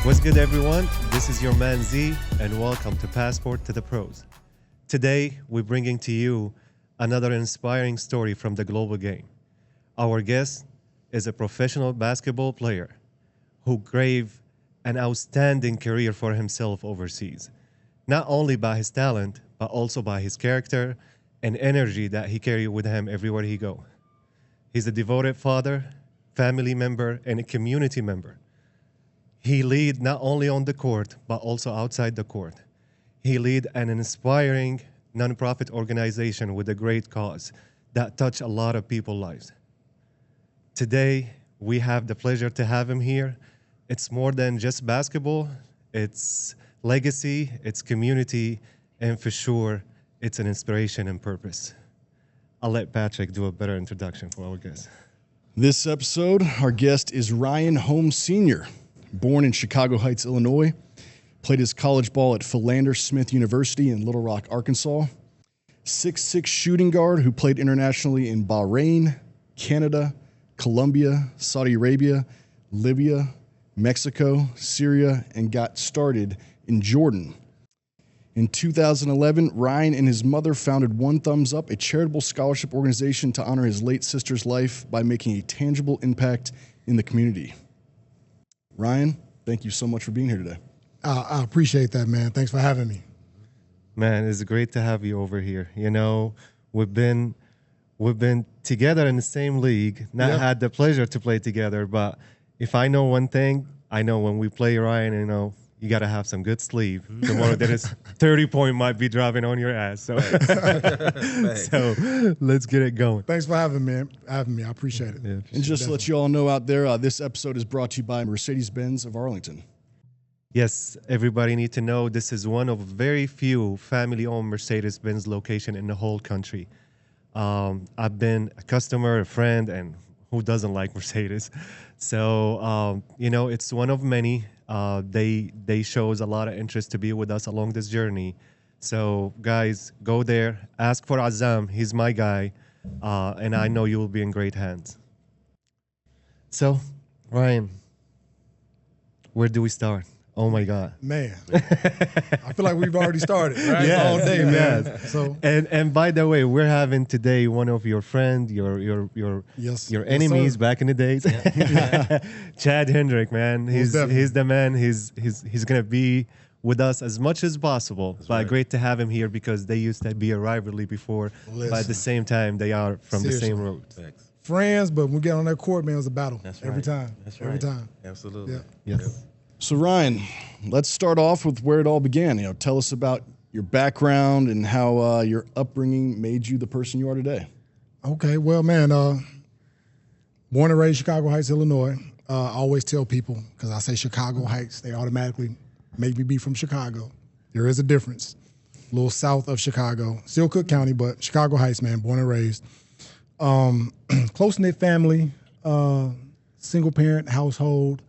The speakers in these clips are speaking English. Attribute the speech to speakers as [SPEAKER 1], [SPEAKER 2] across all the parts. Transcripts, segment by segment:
[SPEAKER 1] What's good, everyone? This is your man Z, and welcome to Passport to the Pros. Today, we're bringing to you another inspiring story from the global game. Our guest is a professional basketball player who gave an outstanding career for himself overseas, not only by his talent, but also by his character and energy that he carries with him everywhere he goes. He's a devoted father, family member, and a community member. He lead not only on the court, but also outside the court. He lead an inspiring nonprofit organization with a great cause that touch a lot of people's lives. Today, we have the pleasure to have him here. It's more than just basketball. It's legacy, it's community, and for sure, it's an inspiration and purpose. I'll let Patrick do a better introduction for our guest.
[SPEAKER 2] This episode, our guest is Ryan Holmes Sr., born in Chicago Heights, Illinois, played his college ball at Philander Smith University in Little Rock, Arkansas. 6'6" shooting guard who played internationally in Bahrain, Canada, Colombia, Saudi Arabia, Libya, Mexico, Syria, and got started in Jordan. In 2011, Ryan and his mother founded One Thumbs Up, a charitable scholarship organization to honor his late sister's life by making a tangible impact in the community. Ryan, thank you so much for being here today.
[SPEAKER 3] I appreciate that, man. Thanks for having me.
[SPEAKER 1] Man, it's great to have you over here. You know, we've been together in the same league, not had the pleasure to play together, but if I know one thing, I know when we play Ryan, you know, you got to have some good sleep. Tomorrow there is 30-point might be driving on your ass. So, so let's get it going.
[SPEAKER 3] Thanks for having me. I appreciate it.
[SPEAKER 1] Yeah,
[SPEAKER 2] And just to let you all know out there, this episode is brought to you by Mercedes-Benz of Arlington.
[SPEAKER 1] Yes, everybody need to know this is one of very few family-owned Mercedes-Benz location in the whole country. I've been a customer, a friend, and who doesn't like Mercedes? So, you know, it's one of many. They shows a lot of interest to be with us along this journey. So, guys, go there, ask for Azam. He's my guy, and I know you will be in great hands. So, Ryan, where do we start? Oh my God,
[SPEAKER 3] Man, I feel like we've already started, right?
[SPEAKER 1] Yes,
[SPEAKER 3] All day, man.
[SPEAKER 1] yes.
[SPEAKER 3] So,
[SPEAKER 1] And by the way, we're having today one of your friend, your
[SPEAKER 3] yes,
[SPEAKER 1] enemies
[SPEAKER 3] sir.
[SPEAKER 1] back in the days, Chad Hendrick, man. He's the man. He's gonna be with us as much as possible. But
[SPEAKER 4] right.
[SPEAKER 1] great to have him here because they used to be a rivalry before. But at the same time, they are from
[SPEAKER 3] Seriously.
[SPEAKER 1] the same road.
[SPEAKER 4] Thanks.
[SPEAKER 3] Friends, but when we get on that court, man, it was a battle.
[SPEAKER 4] That's
[SPEAKER 3] Every
[SPEAKER 4] right.
[SPEAKER 3] time.
[SPEAKER 4] That's
[SPEAKER 3] Every
[SPEAKER 4] right.
[SPEAKER 3] time.
[SPEAKER 4] Absolutely.
[SPEAKER 3] Yeah.
[SPEAKER 1] Yes.
[SPEAKER 2] So Ryan, let's start off with where it all began. You know, tell us about your background and how your upbringing made you the person you are today.
[SPEAKER 3] Okay, well, man, born and raised Chicago Heights, Illinois. I always tell people, because I say Chicago Heights, they automatically make me be from Chicago. There is a difference. A little south of Chicago. Still Cook County, but Chicago Heights, man, born and raised. Close-knit family, single-parent household.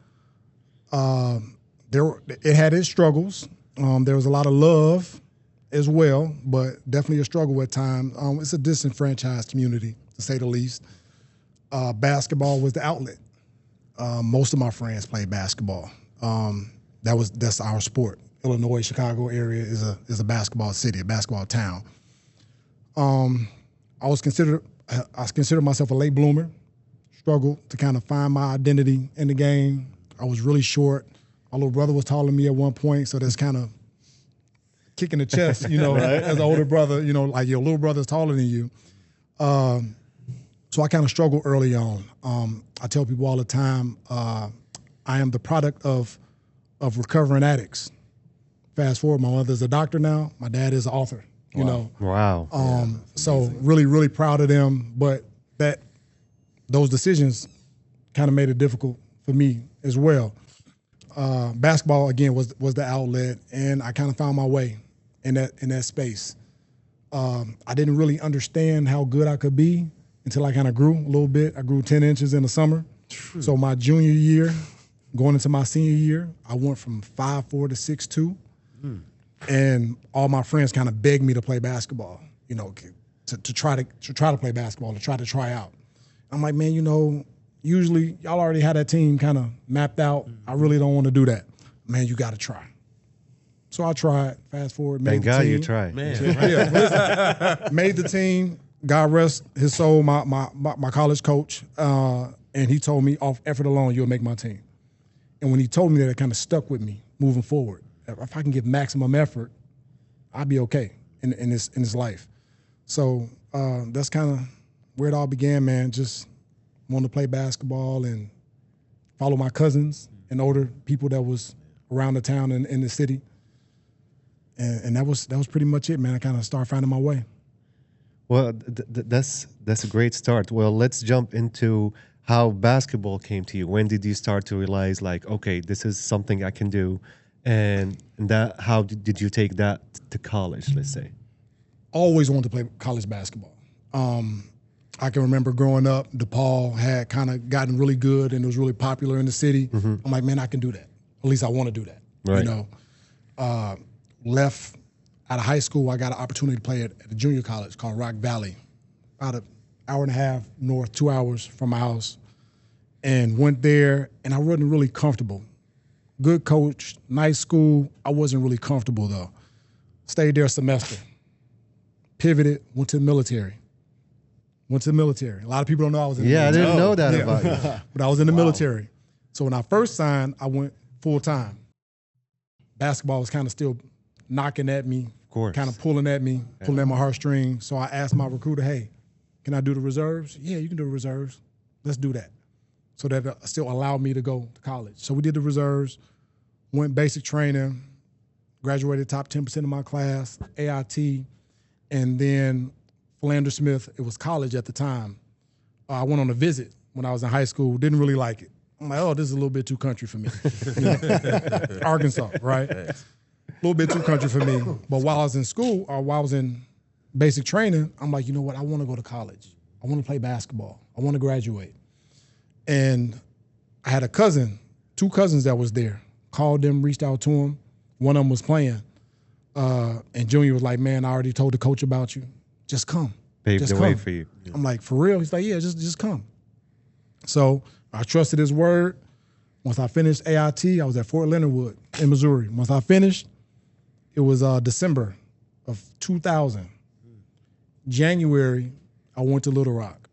[SPEAKER 3] It had its struggles. There was a lot of love as well, but definitely a struggle at times. It's a disenfranchised community, to say the least. Basketball was the outlet. Most of my friends played basketball. That's our sport. Illinois, Chicago area is a basketball city, a basketball town. I consider myself a late bloomer. Struggled to kind of find my identity in the game. I was really short. My little brother was taller than me at one point, so that's kind of kicking the chest, you know, right? As an older brother, you know, like your little brother's taller than you. So I kind of struggled early on. I tell people all the time, I am the product of recovering addicts. Fast forward, my mother's a doctor now. My dad is an author, you know.
[SPEAKER 1] Wow.
[SPEAKER 3] So really, really proud of them. But those decisions kind of made it difficult for me as well. Basketball again was the outlet, and I kind of found my way in that space. I didn't really understand how good I could be until I kind of grew a little bit. I grew 10 inches in the summer. So my junior year, going into my senior year, I went from 5'4" to 6'2", and all my friends kind of begged me to play basketball. You know, to try to play basketball, to try out. I'm like, man, you know, usually y'all already had that team kind of mapped out. I really don't want to do that. man, you got to try. So I tried. Fast forward, made
[SPEAKER 1] Thank
[SPEAKER 3] the
[SPEAKER 1] God
[SPEAKER 3] team.
[SPEAKER 1] you tried.
[SPEAKER 4] Man,
[SPEAKER 3] Yeah, listen, made the team. God rest his soul, my college coach, and he told me, off effort alone, you'll make my team. And when he told me that, it kind of stuck with me moving forward. If I can give maximum effort, I'll be okay in this life. So that's kind of where it all began, man. Just wanted to play basketball and follow my cousins and older people that was around the town and in the city. And that was pretty much it, man. I kind of started finding my way.
[SPEAKER 1] Well, that's a great start. Well, let's jump into how basketball came to you. When did you start to realize, like, okay, this is something I can do, and that how did you take that to college? Let's say.
[SPEAKER 3] Always wanted to play college basketball. I can remember growing up, DePaul had kind of gotten really good and it was really popular in the city. I'm like, man, I can do that. At least I want to do that.
[SPEAKER 1] Right.
[SPEAKER 3] You know, left out of high school, I got an opportunity to play at a junior college called Rock Valley, about an hour and a half north, 2 hours from my house, and went there, and I wasn't really comfortable. Good coach, nice school. I wasn't really comfortable, though. Stayed there a semester. Pivoted, went to the military. A lot of people don't know I was in the military.
[SPEAKER 1] I didn't know that about you.
[SPEAKER 3] But I was in the military. So when I first signed, I went full-time. Basketball was kind of still knocking at me, kind of pulling at me, pulling at my heartstrings. So I asked my recruiter, hey, can I do the reserves? Yeah, you can do the reserves. Let's do that. So that still allowed me to go to college. So we did the reserves, went basic training, graduated top 10% of my class, AIT, and then Philander Smith, it was college at the time. I went on a visit when I was in high school, didn't really like it. I'm like, oh, this is a little bit too country for me. You know? Arkansas, right? A little bit too country for me. But while I was in school, or while I was in basic training, I'm like, you know what? I want to go to college. I want to play basketball. I want to graduate. And I had two cousins that was there. Called them, reached out to them. One of them was playing. And Junior was like, man, I already told the coach about you. Just come.
[SPEAKER 1] Paved the way for you.
[SPEAKER 3] I'm like, for real? He's like, yeah, just come. So I trusted his word. Once I finished AIT, I was at Fort Leonard Wood in Missouri. Once I finished, it was December of 2000. January, I went to Little Rock.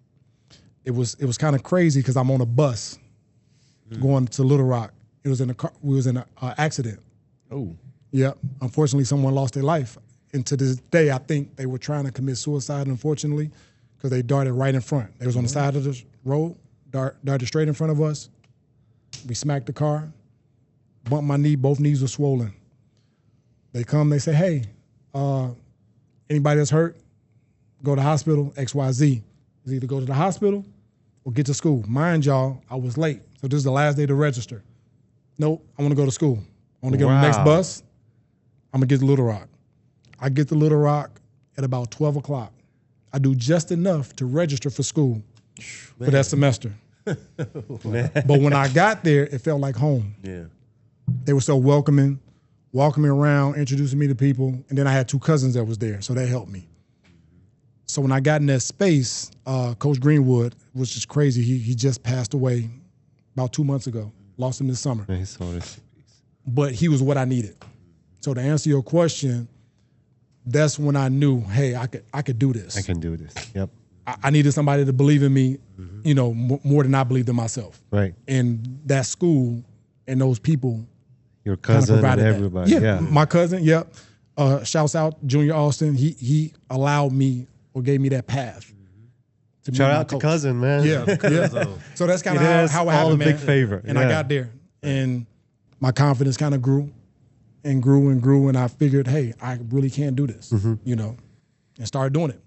[SPEAKER 3] It was kind of crazy because I'm on a bus going to Little Rock. It was in a car. We was in an accident.
[SPEAKER 4] Oh.
[SPEAKER 3] Yep. Unfortunately, someone lost their life. And to this day, I think they were trying to commit suicide, unfortunately, because they darted right in front. They was on the side of the road, darted straight in front of us. We smacked the car, bumped my knee. Both knees were swollen. They come, they say, hey, anybody that's hurt, go to the hospital, XYZ. It's either go to the hospital or get to school. Mind y'all, I was late. So this is the last day to register. Nope, I want to go to school. I want to get on the next bus. I'm going to get to Little Rock. I get to Little Rock at about 12 o'clock. I do just enough to register for school for that semester. But when I got there, it felt like home.
[SPEAKER 4] Yeah.
[SPEAKER 3] They were so welcoming, walking me around, introducing me to people. And then I had two cousins that was there, so that helped me. So when I got in that space, Coach Greenwood was just crazy. He just passed away about 2 months ago. Lost him this summer. But he was what I needed. So to answer your question, that's when I knew, hey, I could do this.
[SPEAKER 1] I can do this. Yep.
[SPEAKER 3] I needed somebody to believe in me, you know, more than I believed in myself.
[SPEAKER 1] Right.
[SPEAKER 3] And that school and those people,
[SPEAKER 1] your cousin and everybody.
[SPEAKER 3] Yeah, my cousin. Yep. Shouts out Junior Austin. He allowed me or gave me that path.
[SPEAKER 1] Shout out to cousin, man.
[SPEAKER 3] Yeah. So that's kind of how it happened, man.
[SPEAKER 1] Big favor.
[SPEAKER 3] And I got there, and my confidence kind of grew and grew and grew, and I figured, hey, I really can do this, you know, and started doing it.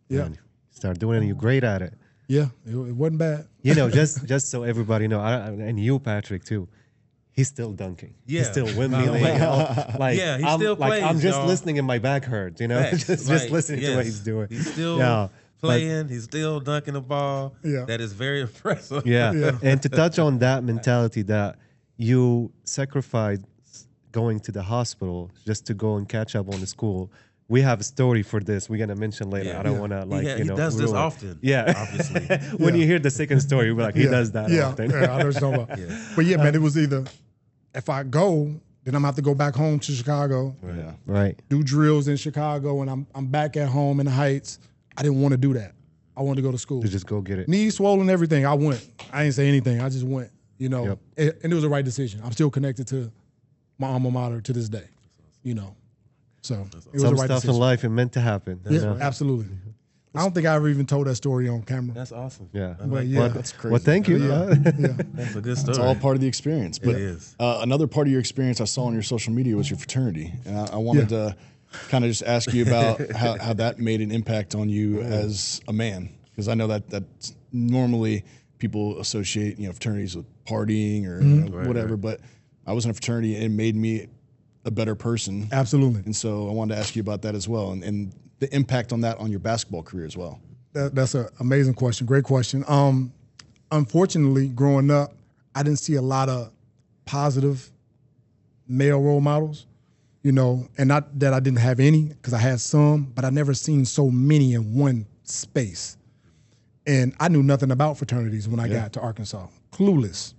[SPEAKER 3] Yeah.
[SPEAKER 1] Man, start doing it, and you're great at it.
[SPEAKER 3] Yeah, it wasn't bad.
[SPEAKER 1] You know, just so everybody know, and you, Patrick, too. He's still dunking.
[SPEAKER 4] Yeah.
[SPEAKER 1] He's still windmilling. Like,
[SPEAKER 4] yeah, he still plays.
[SPEAKER 1] I'm just
[SPEAKER 4] y'all.
[SPEAKER 1] listening and my back hurts, you know? just listening to what he's doing.
[SPEAKER 4] He's still playing. He's still dunking the ball.
[SPEAKER 3] Yeah.
[SPEAKER 4] That is very impressive.
[SPEAKER 1] Yeah. And to touch on that mentality that you sacrificed going to the hospital just to go and catch up on the school. We have a story for this. We're going to mention later. I don't want to,
[SPEAKER 4] he does this often.
[SPEAKER 1] Yeah.
[SPEAKER 4] Obviously.
[SPEAKER 1] When you hear the second story, you're like, he does that often.
[SPEAKER 3] Yeah, I know what you're talking about. But yeah, man, it was either if I go, then I'm gonna have to go back home to Chicago,
[SPEAKER 2] Yeah.
[SPEAKER 1] Right.
[SPEAKER 3] do drills in Chicago, and I'm back at home in the Heights. I didn't want to do that. I wanted to go to school.
[SPEAKER 1] To just go get it.
[SPEAKER 3] Knees swollen, everything. I went. I didn't say anything. I just went. You know,
[SPEAKER 1] Yep.
[SPEAKER 3] and it was the right decision. I'm still connected to my alma mater to this day. You know, so it was
[SPEAKER 1] Some
[SPEAKER 3] the right
[SPEAKER 1] stuff
[SPEAKER 3] decision.
[SPEAKER 1] in life it meant to happen. you
[SPEAKER 3] Yeah,
[SPEAKER 1] know?
[SPEAKER 3] absolutely. I don't think I ever even told that story on camera.
[SPEAKER 4] That's awesome.
[SPEAKER 1] Yeah.
[SPEAKER 3] But yeah,
[SPEAKER 2] That's crazy.
[SPEAKER 1] Well, thank you.
[SPEAKER 3] yeah.
[SPEAKER 4] That's a good story.
[SPEAKER 2] It's all part of the experience. But
[SPEAKER 4] It is.
[SPEAKER 2] Another part of your experience I saw on your social media was your fraternity. And I wanted to kind of just ask you about how that made an impact on you as a man. Because I know that normally people associate, fraternities with partying or whatever. But I was in a fraternity and it made me a better person.
[SPEAKER 3] Absolutely.
[SPEAKER 2] And so I wanted to ask you about that as well. And the impact on that on your basketball career as well.
[SPEAKER 3] That's an amazing question. Great question. Unfortunately, growing up, I didn't see a lot of positive male role models, and not that I didn't have any, because I had some, but I never seen so many in one space. And I knew nothing about fraternities when I got to Arkansas. Clueless.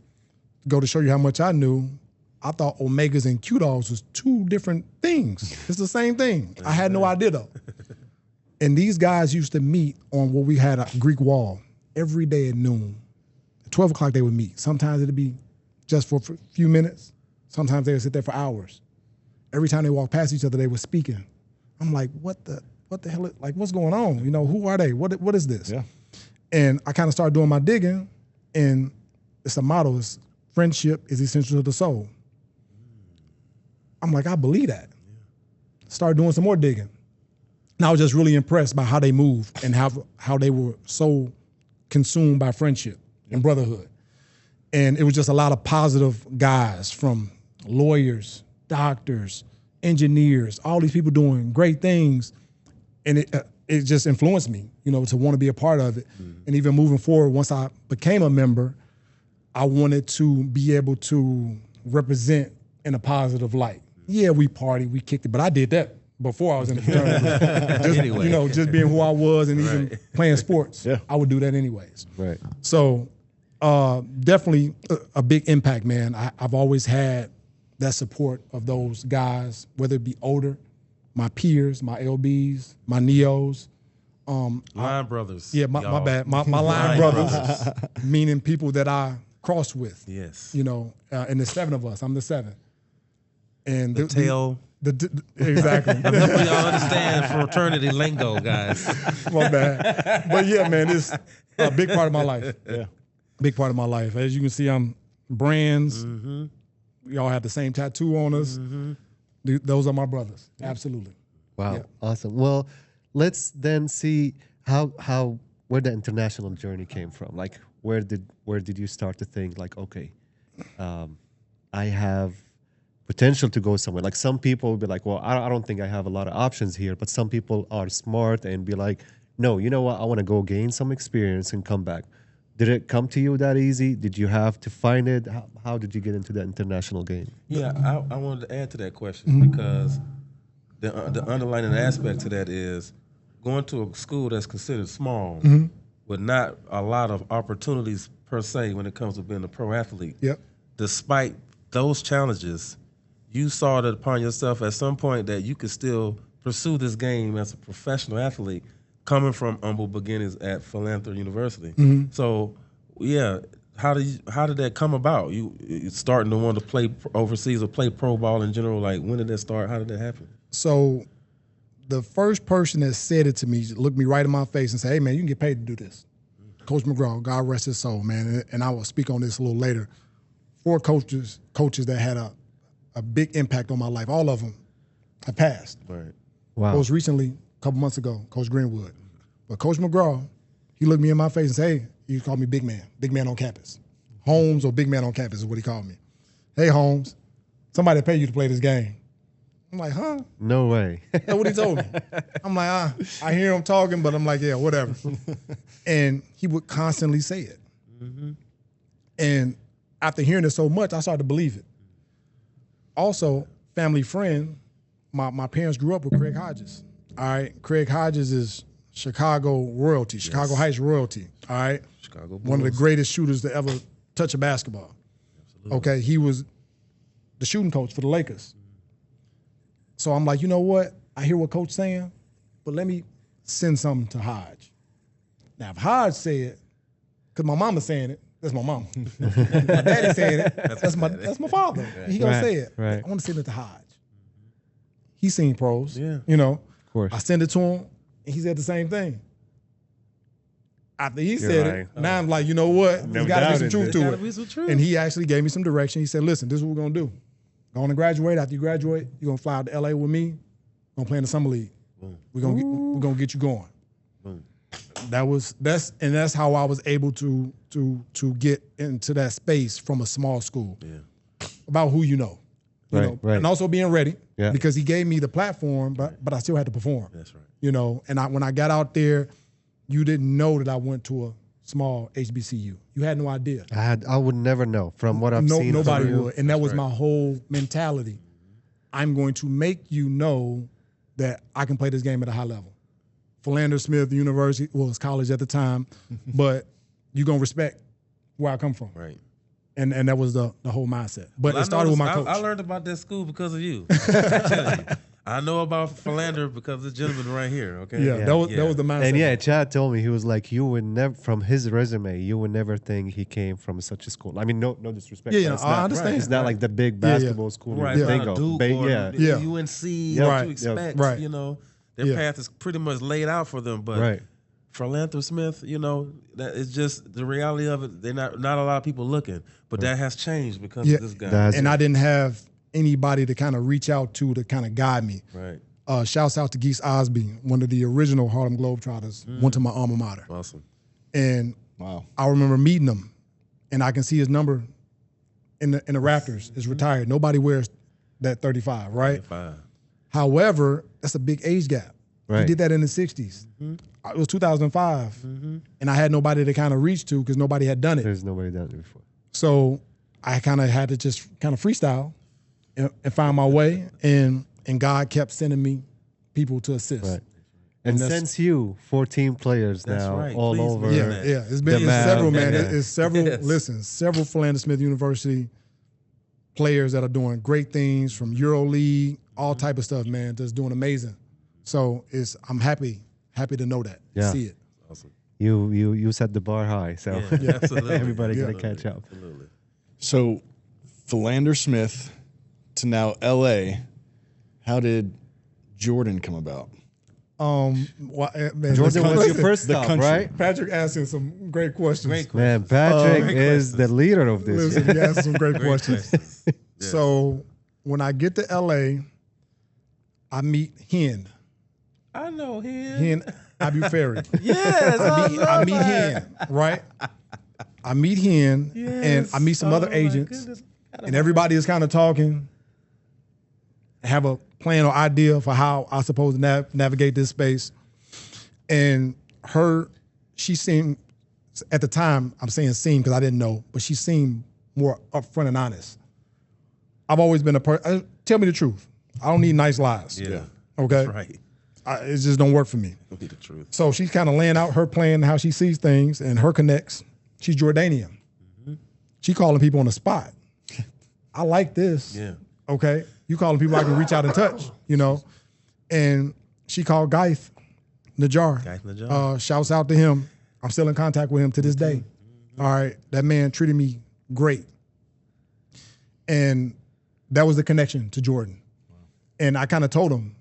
[SPEAKER 3] Go to show you how much I knew, I thought Omegas and Q-Dogs was two different things. It's the same thing. I had no idea though. And these guys used to meet on what we had a Greek wall every day at noon. At 12 o'clock they would meet. Sometimes it'd be just for a few minutes. Sometimes they would sit there for hours. Every time they walked past each other, they were speaking. I'm like, what the hell, like what's going on? Who are they? What is this?
[SPEAKER 2] Yeah.
[SPEAKER 3] And I kind of started doing my digging, and it's a motto, it's friendship is essential to the soul. I'm like, I believe that. Started doing some more digging. And I was just really impressed by how they moved and how they were so consumed by friendship and brotherhood. And it was just a lot of positive guys, from lawyers, doctors, engineers, all these people doing great things. And it just influenced me, to want to be a part of it. Mm-hmm. And even moving forward, once I became a member, I wanted to be able to represent in a positive light. Yeah, we partied, we kicked it, but I did that before I was in the fraternity. Just,
[SPEAKER 4] Anyway.
[SPEAKER 3] Just being who I was and even playing sports,
[SPEAKER 2] Yeah.
[SPEAKER 3] I would do that anyways.
[SPEAKER 1] Right.
[SPEAKER 3] So definitely a big impact, man. I've always had that support of those guys, whether it be older, my peers, my LBs, my Neos.
[SPEAKER 4] Line brothers.
[SPEAKER 3] Yeah, my
[SPEAKER 4] y'all.
[SPEAKER 3] bad. My line brothers, meaning people that I crossed with.
[SPEAKER 4] Yes.
[SPEAKER 3] And there's 7 of us. I'm the 7th. And
[SPEAKER 4] The tail.
[SPEAKER 3] Exactly.
[SPEAKER 4] Help y'all understand fraternity lingo, guys.
[SPEAKER 3] My bad. But yeah, man, it's a big part of my life.
[SPEAKER 2] Yeah.
[SPEAKER 3] Big part of my life. As you can see, I'm brands. Mm-hmm. We all have the same tattoo on us. Mm-hmm. Those are my brothers. Absolutely.
[SPEAKER 1] Wow.
[SPEAKER 3] Yeah.
[SPEAKER 1] Awesome. Well, let's then see where the international journey came from. Like, where did you start to think like, okay, I have potential to go somewhere. Like, some people will be like, well, I don't think I have a lot of options here. But some people are smart and be like, no, you know what? I want to go gain some experience and come back. Did it come to you that easy? Did you have to find it? How did you get into the international game?
[SPEAKER 4] Yeah, I wanted to add to that question because the underlying aspect to that is going to a school that's considered small with not a lot of opportunities per se when it comes to being a pro athlete.
[SPEAKER 3] Yep.
[SPEAKER 4] Despite those challenges, you saw it upon yourself at some point that you could still pursue this game as a professional athlete coming from humble beginnings at Philander University. So, yeah, how did that come about? You starting to want to play overseas or play pro ball in general? Like, when did that start? How did that happen?
[SPEAKER 3] So the first person that said it to me looked me right in my face and said, hey, man, you can get paid to do this. Coach McGraw, God rest his soul, man. And I will speak on this a little later. 4 coaches that had a big impact on my life. All of them have passed.
[SPEAKER 4] Right.
[SPEAKER 1] Wow.
[SPEAKER 3] Most recently, a couple months ago, Coach Greenwood. But Coach McGraw, he looked me in my face and said, hey, he called me big man on campus. Holmes, or big man on campus is what he called me. Hey, Holmes, somebody pay you to play this game. I'm like, huh?
[SPEAKER 1] No way.
[SPEAKER 3] That's what he told me. I'm like, I hear him talking, but I'm like, yeah, whatever. And he would constantly say it. And after hearing it so much, I started to believe it. Also, family friend, my parents grew up with Craig Hodges. All right, Craig Hodges is Chicago royalty, Chicago Heights royalty. All right,
[SPEAKER 4] Chicago Bulls.
[SPEAKER 3] one of the greatest shooters to ever touch a basketball. Absolutely. Okay, he was the shooting coach for the Lakers. So I'm like, you know what? I hear what Coach saying, but let me send something to Hodge. Now, if Hodge said, because my mama's saying it, that's my mama. My daddy saying it, that's my father. He gonna say it.
[SPEAKER 1] Right.
[SPEAKER 3] I want to send it to Hodge. He's seen pros.
[SPEAKER 4] Yeah.
[SPEAKER 3] You know.
[SPEAKER 1] Of course.
[SPEAKER 3] I send it to him, and he said the same thing. After he said
[SPEAKER 1] right.
[SPEAKER 3] it, now I'm like, you know what?
[SPEAKER 1] Never
[SPEAKER 3] There's got to be some
[SPEAKER 1] doubted
[SPEAKER 3] truth
[SPEAKER 1] it.
[SPEAKER 3] to
[SPEAKER 4] Gotta
[SPEAKER 3] it.
[SPEAKER 4] be some truth.
[SPEAKER 3] And he actually gave me some direction. He said, listen, this is what we're going to do. Go on and graduate. After you graduate, you're going to fly out to LA with me. We're going to play in the summer league. We're going to get you going. That's how I was able to get into that space from a small school.
[SPEAKER 4] Yeah.
[SPEAKER 3] About who you know. You know,
[SPEAKER 1] Right.
[SPEAKER 3] and also being ready.
[SPEAKER 1] Yeah.
[SPEAKER 3] Because he gave me the platform, but I still had to perform.
[SPEAKER 4] That's right.
[SPEAKER 3] You know, and when I got out there, you didn't know that I went to a small HBCU. You had no idea.
[SPEAKER 1] I would never know from what I've seen.
[SPEAKER 3] Nobody
[SPEAKER 1] from you.
[SPEAKER 3] would. And that was my whole mentality. I'm going to make you know that I can play this game at a high level. Philander Smith University, well, it's college at the time, but you're going to respect where I come from.
[SPEAKER 4] Right.
[SPEAKER 3] And that was the whole mindset. But
[SPEAKER 4] Well,
[SPEAKER 3] it started with my
[SPEAKER 4] noticed-
[SPEAKER 3] coach.
[SPEAKER 4] I learned about that school because of you. I tell you. I know about Philander because of this gentleman right here. Okay.
[SPEAKER 3] yeah, that was the mindset.
[SPEAKER 1] And yeah, Chad told me, he was like, you would never, from his resume, you would never think he came from such a school. I mean, no disrespect.
[SPEAKER 3] Yeah,
[SPEAKER 1] but it's
[SPEAKER 3] I
[SPEAKER 1] not,
[SPEAKER 3] understand.
[SPEAKER 1] It's not like the big
[SPEAKER 3] Yeah, yeah.
[SPEAKER 1] basketball school
[SPEAKER 4] Right.
[SPEAKER 1] you
[SPEAKER 4] Not
[SPEAKER 1] think
[SPEAKER 4] a
[SPEAKER 1] of.
[SPEAKER 4] Duke or
[SPEAKER 1] Yeah.
[SPEAKER 3] Yeah.
[SPEAKER 4] UNC.
[SPEAKER 3] Right.
[SPEAKER 4] What you expect.
[SPEAKER 3] Right.
[SPEAKER 4] You know, their
[SPEAKER 3] Yeah.
[SPEAKER 4] path is pretty much laid out for them. But
[SPEAKER 1] Right.
[SPEAKER 4] Philander Smith, you know, that is just the reality of it. They're not a lot of people looking, but that has changed because
[SPEAKER 3] Yeah.
[SPEAKER 4] of this guy.
[SPEAKER 1] That's-
[SPEAKER 3] And I didn't have anybody to kind of reach out to kind of guide me.
[SPEAKER 4] Right.
[SPEAKER 3] Shouts out to Geese Osby, one of the original Harlem Globetrotters, went to my alma mater.
[SPEAKER 4] Awesome.
[SPEAKER 3] And
[SPEAKER 2] Wow.
[SPEAKER 3] I remember meeting him, and I can see his number in the Raptors is retired. Nobody wears that 35, right?
[SPEAKER 4] Fine.
[SPEAKER 3] However, that's a big age gap. He
[SPEAKER 1] Right.
[SPEAKER 3] did that in the 60s. It was 2005, and I had nobody to kind of reach to because nobody had done it.
[SPEAKER 1] There's nobody done it before.
[SPEAKER 3] So I kind of had to just kind of freestyle and find my way, and God kept sending me people to assist.
[SPEAKER 1] Right. And
[SPEAKER 3] that's-
[SPEAKER 1] since you, 14 players
[SPEAKER 4] That's
[SPEAKER 1] now
[SPEAKER 4] right.
[SPEAKER 1] all
[SPEAKER 4] Please
[SPEAKER 1] over.
[SPEAKER 4] mention
[SPEAKER 3] Yeah,
[SPEAKER 4] that.
[SPEAKER 3] yeah. It's
[SPEAKER 1] The map.
[SPEAKER 3] several, man.
[SPEAKER 1] Yeah.
[SPEAKER 3] It's several.
[SPEAKER 4] Yes.
[SPEAKER 3] Listen, several Philander Smith University players that are doing great things from EuroLeague, all type of stuff, man. Just doing amazing. So I'm happy to know that,
[SPEAKER 1] Yeah.
[SPEAKER 3] see it.
[SPEAKER 4] Awesome.
[SPEAKER 1] You set the bar high, so
[SPEAKER 4] Yeah, absolutely.
[SPEAKER 1] everybody
[SPEAKER 3] Yeah.
[SPEAKER 1] gotta catch up.
[SPEAKER 4] Absolutely.
[SPEAKER 2] So, Philander Smith to now LA. How did Jordan come about?
[SPEAKER 3] Man,
[SPEAKER 1] Jordan was your
[SPEAKER 3] listen,
[SPEAKER 1] first
[SPEAKER 2] the
[SPEAKER 1] stop,
[SPEAKER 2] country.
[SPEAKER 1] right?
[SPEAKER 3] Patrick asking some great questions.
[SPEAKER 4] Great question.
[SPEAKER 1] Man, Patrick
[SPEAKER 4] Great
[SPEAKER 1] is
[SPEAKER 4] questions.
[SPEAKER 1] the leader of this.
[SPEAKER 3] Listen, he asked some great
[SPEAKER 4] Great
[SPEAKER 3] questions.
[SPEAKER 4] questions. Yeah.
[SPEAKER 3] So when I get to LA, I meet Hen
[SPEAKER 4] I know him.
[SPEAKER 3] Abu Ferry.
[SPEAKER 4] Yes.
[SPEAKER 3] I meet Hen, right? I meet Hen, and I meet some other agents, and everybody is kind of talking, have a plan or idea for how I'm supposed to navigate this space. And she seemed, at the time, I'm saying seemed because I didn't know, but she seemed more upfront and honest. I've always been a person, tell me the truth. I don't need nice lies.
[SPEAKER 4] Yeah.
[SPEAKER 3] Okay?
[SPEAKER 4] That's right.
[SPEAKER 3] It just don't work for me.
[SPEAKER 4] Don't be the truth.
[SPEAKER 3] So she's kind of laying out her plan, how she sees things, and her connects. She's Jordanian. She calling people on the spot. I like this.
[SPEAKER 4] Yeah.
[SPEAKER 3] Okay. You calling people I can reach out and touch, you know. And she called Gaif Najjar.
[SPEAKER 4] Gaif Najjar.
[SPEAKER 3] Shouts out to him. I'm still in contact with him to this day. All right. That man treated me great. And that was the connection to Jordan. And I kind of told him,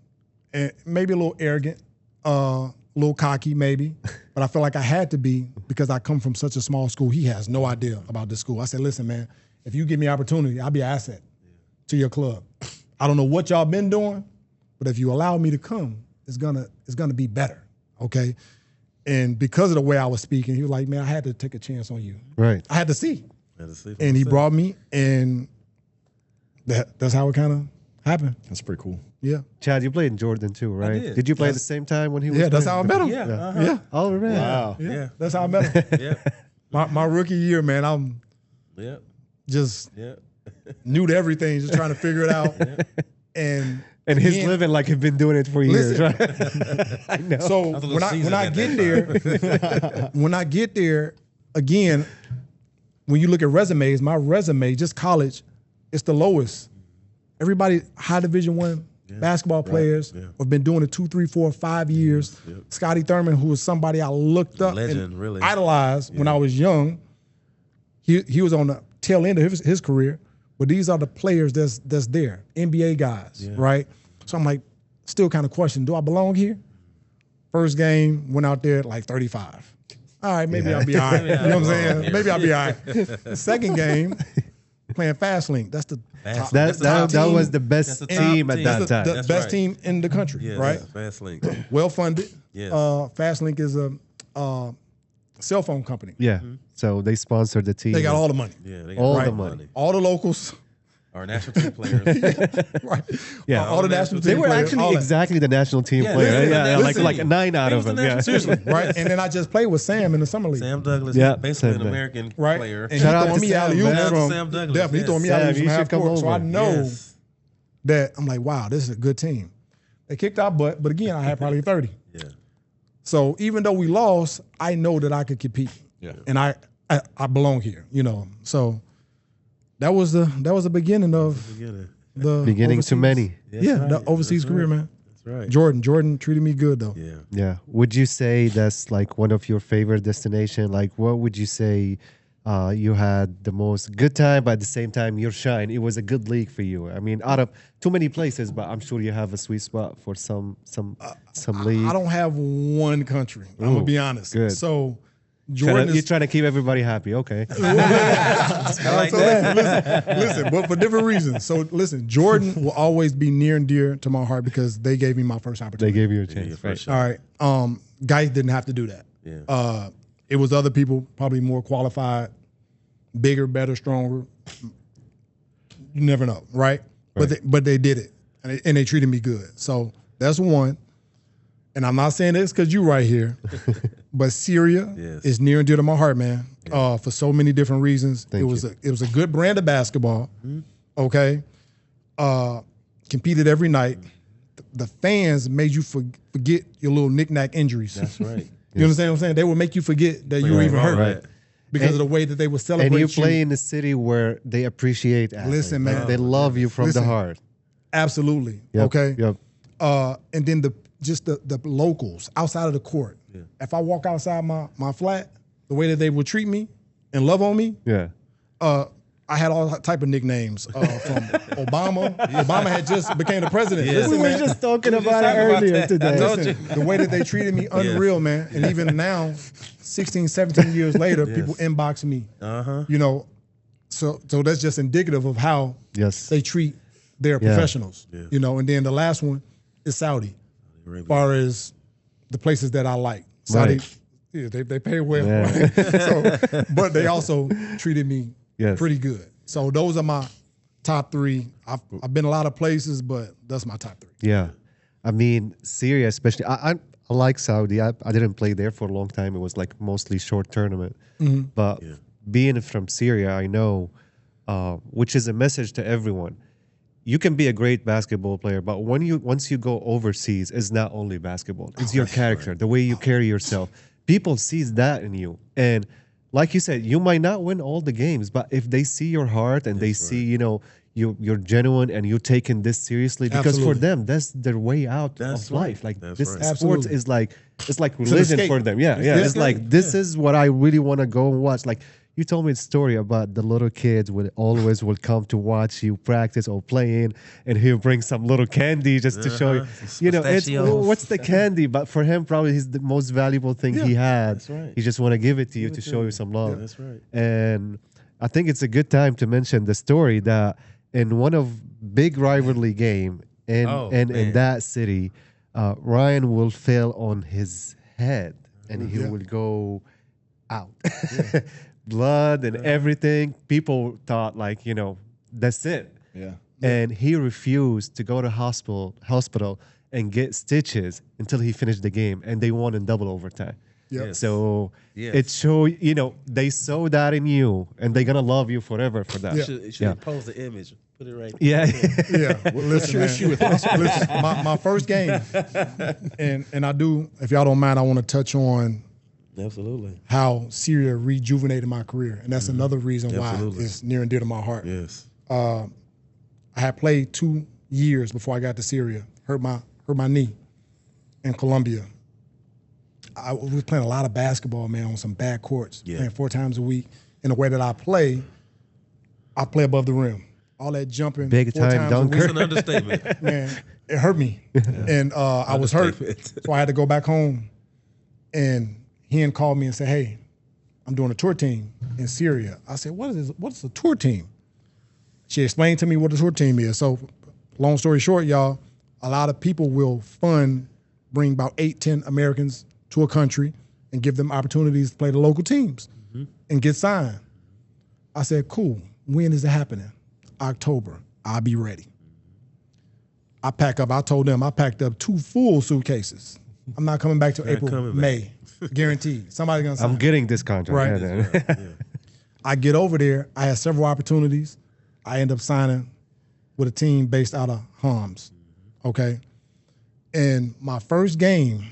[SPEAKER 3] and maybe a little arrogant, a little cocky maybe, but I felt like I had to be because I come from such a small school. He has no idea about this school. I said, listen, man, if you give me opportunity, I'll be an asset to your club. I don't know what y'all been doing, but if you allow me to come, it's gonna be better, okay? And because of the way I was speaking, he was like, man, I had to take a chance on you.
[SPEAKER 1] Right.
[SPEAKER 3] I had to see.
[SPEAKER 4] Had to see for
[SPEAKER 3] And he
[SPEAKER 4] myself.
[SPEAKER 3] brought me, and that's how it kind of happened.
[SPEAKER 2] That's pretty cool.
[SPEAKER 3] Yeah.
[SPEAKER 1] Chad, you played in Jordan too, right?
[SPEAKER 4] did.
[SPEAKER 1] you play at
[SPEAKER 3] Yes.
[SPEAKER 1] the same time when he was
[SPEAKER 3] Yeah, that's
[SPEAKER 1] playing?
[SPEAKER 3] how I met him.
[SPEAKER 4] Yeah. Uh-huh.
[SPEAKER 3] Yeah.
[SPEAKER 1] Oh, man.
[SPEAKER 2] Wow.
[SPEAKER 3] Yeah.
[SPEAKER 4] Yeah.
[SPEAKER 3] That's how I met him.
[SPEAKER 4] Yeah.
[SPEAKER 3] My rookie year, man, I'm
[SPEAKER 4] Yeah.
[SPEAKER 3] just
[SPEAKER 4] Yeah.
[SPEAKER 3] new to everything, just trying to figure it out. And
[SPEAKER 1] And he's
[SPEAKER 3] Hen-
[SPEAKER 1] living like he's been doing it for years,
[SPEAKER 3] Listen.
[SPEAKER 1] right? I know.
[SPEAKER 3] So
[SPEAKER 4] was a
[SPEAKER 3] when
[SPEAKER 4] little
[SPEAKER 3] I
[SPEAKER 4] seasoned
[SPEAKER 3] get
[SPEAKER 4] at
[SPEAKER 3] there, when I get there, again, when you look at resumes, my resume, just college, it's the lowest everybody high Division I basketball players have been doing it 2, 3, 4, 5 years. Scotty Thurman, who was somebody I looked up
[SPEAKER 4] legend,
[SPEAKER 3] and
[SPEAKER 4] really.
[SPEAKER 3] idolized when I was young. He was on the tail end of his career, but these are the players that's there, NBA guys, right? So I'm like, still kind of questioning, do I belong here? First game, went out there at like 35. All right, maybe I'll be all right. You know what I'm saying? Maybe I'll be all right. Second game, playing Fast Link. That's the top,
[SPEAKER 1] that was the best team at that time.
[SPEAKER 3] The best team in the country, right?
[SPEAKER 4] Fast Link.
[SPEAKER 3] Well funded.
[SPEAKER 4] Yes.
[SPEAKER 3] Fast Link is a cell phone company.
[SPEAKER 1] Yeah. So they sponsored the team.
[SPEAKER 3] They got all the money.
[SPEAKER 4] Yeah, they got
[SPEAKER 1] all the money.
[SPEAKER 3] All the locals.
[SPEAKER 4] Our national team players.
[SPEAKER 3] Right.
[SPEAKER 1] Yeah.
[SPEAKER 3] All the national team
[SPEAKER 1] They were
[SPEAKER 3] players,
[SPEAKER 1] actually
[SPEAKER 3] all that.
[SPEAKER 1] exactly the national team
[SPEAKER 4] Yeah,
[SPEAKER 1] player.
[SPEAKER 4] listen,
[SPEAKER 1] Yeah,
[SPEAKER 4] listen.
[SPEAKER 1] like 9 out
[SPEAKER 4] He
[SPEAKER 1] of
[SPEAKER 4] was
[SPEAKER 1] them.
[SPEAKER 4] the
[SPEAKER 1] Yeah.
[SPEAKER 4] national
[SPEAKER 3] Seriously, right? And then I just played with Sam in the summer league.
[SPEAKER 4] Sam Douglas,
[SPEAKER 1] Yeah,
[SPEAKER 4] basically
[SPEAKER 1] Sam
[SPEAKER 4] an American
[SPEAKER 3] right?
[SPEAKER 4] player.
[SPEAKER 3] And he
[SPEAKER 1] Shout out
[SPEAKER 3] throwing
[SPEAKER 1] to
[SPEAKER 3] me
[SPEAKER 1] Sam,
[SPEAKER 3] alley-oops
[SPEAKER 1] man.
[SPEAKER 3] from
[SPEAKER 4] Sam Douglas,
[SPEAKER 3] definitely
[SPEAKER 4] yes.
[SPEAKER 3] throwing me
[SPEAKER 1] Sam,
[SPEAKER 3] alley-oops
[SPEAKER 1] you
[SPEAKER 3] from
[SPEAKER 1] should
[SPEAKER 3] half
[SPEAKER 1] come
[SPEAKER 3] court. So I
[SPEAKER 1] over.
[SPEAKER 3] know
[SPEAKER 4] Yes.
[SPEAKER 3] that I'm like, wow, this is a good team. They kicked our butt, but again, I had probably 30.
[SPEAKER 4] Yeah.
[SPEAKER 3] So even though we lost, I know that I could compete.
[SPEAKER 2] Yeah.
[SPEAKER 3] And I belong here, you know. So that was the beginning of the
[SPEAKER 1] Beginning
[SPEAKER 3] overseas,
[SPEAKER 1] to many.
[SPEAKER 3] the overseas career, man.
[SPEAKER 4] That's right.
[SPEAKER 3] Jordan treated me good though.
[SPEAKER 4] Yeah.
[SPEAKER 1] Yeah. Would you say that's like one of your favorite destination? Like, what would you say you had the most good time, but at the same time, your shine? It was a good league for you. I mean, out of too many places, but I'm sure you have a sweet spot for some league.
[SPEAKER 3] I don't have one country. I'm gonna be honest.
[SPEAKER 1] good.
[SPEAKER 3] So Jordan
[SPEAKER 1] You're
[SPEAKER 3] is
[SPEAKER 1] trying to keep everybody happy. Okay.
[SPEAKER 3] listen, but for different reasons. So listen, Jordan will always be near and dear to my heart because they gave me my first
[SPEAKER 1] They
[SPEAKER 3] opportunity.
[SPEAKER 1] gave you a chance. Right.
[SPEAKER 4] sure.
[SPEAKER 3] All right. Guys didn't have to do that.
[SPEAKER 4] Yeah.
[SPEAKER 3] It was other people, probably more qualified, bigger, better, stronger. You never know, right? But they did it, and they treated me good. So that's one. And I'm not saying this because you right here, but Syria is near and dear to my heart, man. For so many different reasons. It was a good brand of basketball. Okay, competed every night. The fans made you forget your little knick-knack injuries.
[SPEAKER 4] That's right.
[SPEAKER 3] You understand what I'm saying? They would make you forget that you were even hurt
[SPEAKER 1] right.
[SPEAKER 3] because of the way that they would celebrate
[SPEAKER 1] And you play in a city where they appreciate athletes.
[SPEAKER 3] Listen,
[SPEAKER 1] Like,
[SPEAKER 3] man.
[SPEAKER 1] they love you from the heart.
[SPEAKER 3] Absolutely.
[SPEAKER 1] Yep,
[SPEAKER 3] Okay.
[SPEAKER 1] Yep.
[SPEAKER 3] And then the locals outside of the court.
[SPEAKER 4] Yeah.
[SPEAKER 3] If I walk outside my flat, the way that they would treat me and love on me,
[SPEAKER 1] Yeah.
[SPEAKER 3] I had all type of nicknames from Obama. Obama had just became the president.
[SPEAKER 4] Yes.
[SPEAKER 3] Listen,
[SPEAKER 1] We were
[SPEAKER 3] man,
[SPEAKER 1] just talking about it
[SPEAKER 4] talking about
[SPEAKER 1] earlier
[SPEAKER 4] that.
[SPEAKER 1] today.
[SPEAKER 4] I told
[SPEAKER 3] listen, the way that they treated me, unreal, man. And even now, 16, 17 years later, people inbox me. You know, so that's just indicative of how
[SPEAKER 1] Yes.
[SPEAKER 3] they treat their professionals. You know, and then the last one is Saudi. As far as the places that I like, Saudi,
[SPEAKER 1] Right.
[SPEAKER 3] yeah, they pay well,
[SPEAKER 1] Yeah.
[SPEAKER 3] right? So, but they also treated me pretty good. So those are my top three. I've been a lot of places, but that's my top three.
[SPEAKER 1] Yeah. I mean, Syria, especially. I like Saudi. I didn't play there for a long time. It was like mostly short tournament. But being from Syria, I know, which is a message to everyone. You can be a great basketball player, but once you go overseas, it's not only basketball. It's your character, the way you carry yourself. People sees that in you. And like you said, you might not win all the games, but if they see your heart and they see, you know, you're genuine and you're taking this seriously, because for
[SPEAKER 3] Absolutely.
[SPEAKER 1] them, that's their way out
[SPEAKER 4] That's
[SPEAKER 1] of
[SPEAKER 4] right.
[SPEAKER 1] life. Like
[SPEAKER 4] That's
[SPEAKER 1] this
[SPEAKER 4] right.
[SPEAKER 1] sports
[SPEAKER 3] Absolutely.
[SPEAKER 1] is like, it's like religion
[SPEAKER 3] escape.
[SPEAKER 1] for them. Yeah. It's like, this is what I really want to go and watch. Like, you told me a story about the little kids will come to watch you practice or playing, and he'll bring some little candy just to show you. You know, it's
[SPEAKER 4] Pistachios.
[SPEAKER 1] what's the candy? But for him, probably is the most valuable thing he had.
[SPEAKER 4] That's right.
[SPEAKER 1] He just want to give it to you to show you some love.
[SPEAKER 4] That's right.
[SPEAKER 1] And I think it's a good time to mention the story that in one of big rivalry game in
[SPEAKER 4] man.
[SPEAKER 1] that city, Ryan will fail on his head and he will go out. Blood and everything. People thought like, you know, that's it.
[SPEAKER 2] Yeah.
[SPEAKER 1] And he refused to go to hospital and get stitches until he finished the game, and they won in double overtime.
[SPEAKER 3] Yeah.
[SPEAKER 1] So
[SPEAKER 4] Yes.
[SPEAKER 1] it show, you know, they saw that in you, and they're gonna love you forever for that.
[SPEAKER 3] Yeah.
[SPEAKER 4] It should post the image. Put it right there.
[SPEAKER 1] Yeah.
[SPEAKER 3] Yeah, well, listen, man. Listen, my first game, and I do, if y'all don't mind, I want to touch on
[SPEAKER 4] Absolutely.
[SPEAKER 3] how Syria rejuvenated my career, and that's another reason why
[SPEAKER 4] Absolutely.
[SPEAKER 3] it's near and dear to my heart.
[SPEAKER 4] Yes.
[SPEAKER 3] I had played 2 years before I got to Syria. Hurt my knee in Colombia. I was playing a lot of basketball, man, on some bad courts.
[SPEAKER 4] Yeah.
[SPEAKER 3] Playing 4 times a week. And the way that I play above the rim. All that jumping.
[SPEAKER 1] Big
[SPEAKER 3] 4
[SPEAKER 1] time
[SPEAKER 3] times a
[SPEAKER 1] dunker.
[SPEAKER 3] week.
[SPEAKER 4] It's an understatement.
[SPEAKER 3] Man, it hurt me. And I was hurt. So I had to go back home. And Hen called me and said, hey, I'm doing a tour team in Syria. I said, what's a tour team? She explained to me what a tour team is. So long story short, y'all, a lot of people will bring about 8, 10 Americans to a country and give them opportunities to play the local teams and get signed. I said, cool. When is it happening? October. I'll be ready. I told them I packed up 2 full suitcases. I'm not coming back till April, May. Guaranteed. Somebody's going to sign.
[SPEAKER 1] I'm getting this contract.
[SPEAKER 3] Right.
[SPEAKER 1] Yeah.
[SPEAKER 3] I get over there. I had several opportunities. I end up signing with a team based out of Holmes. Okay. And my first game,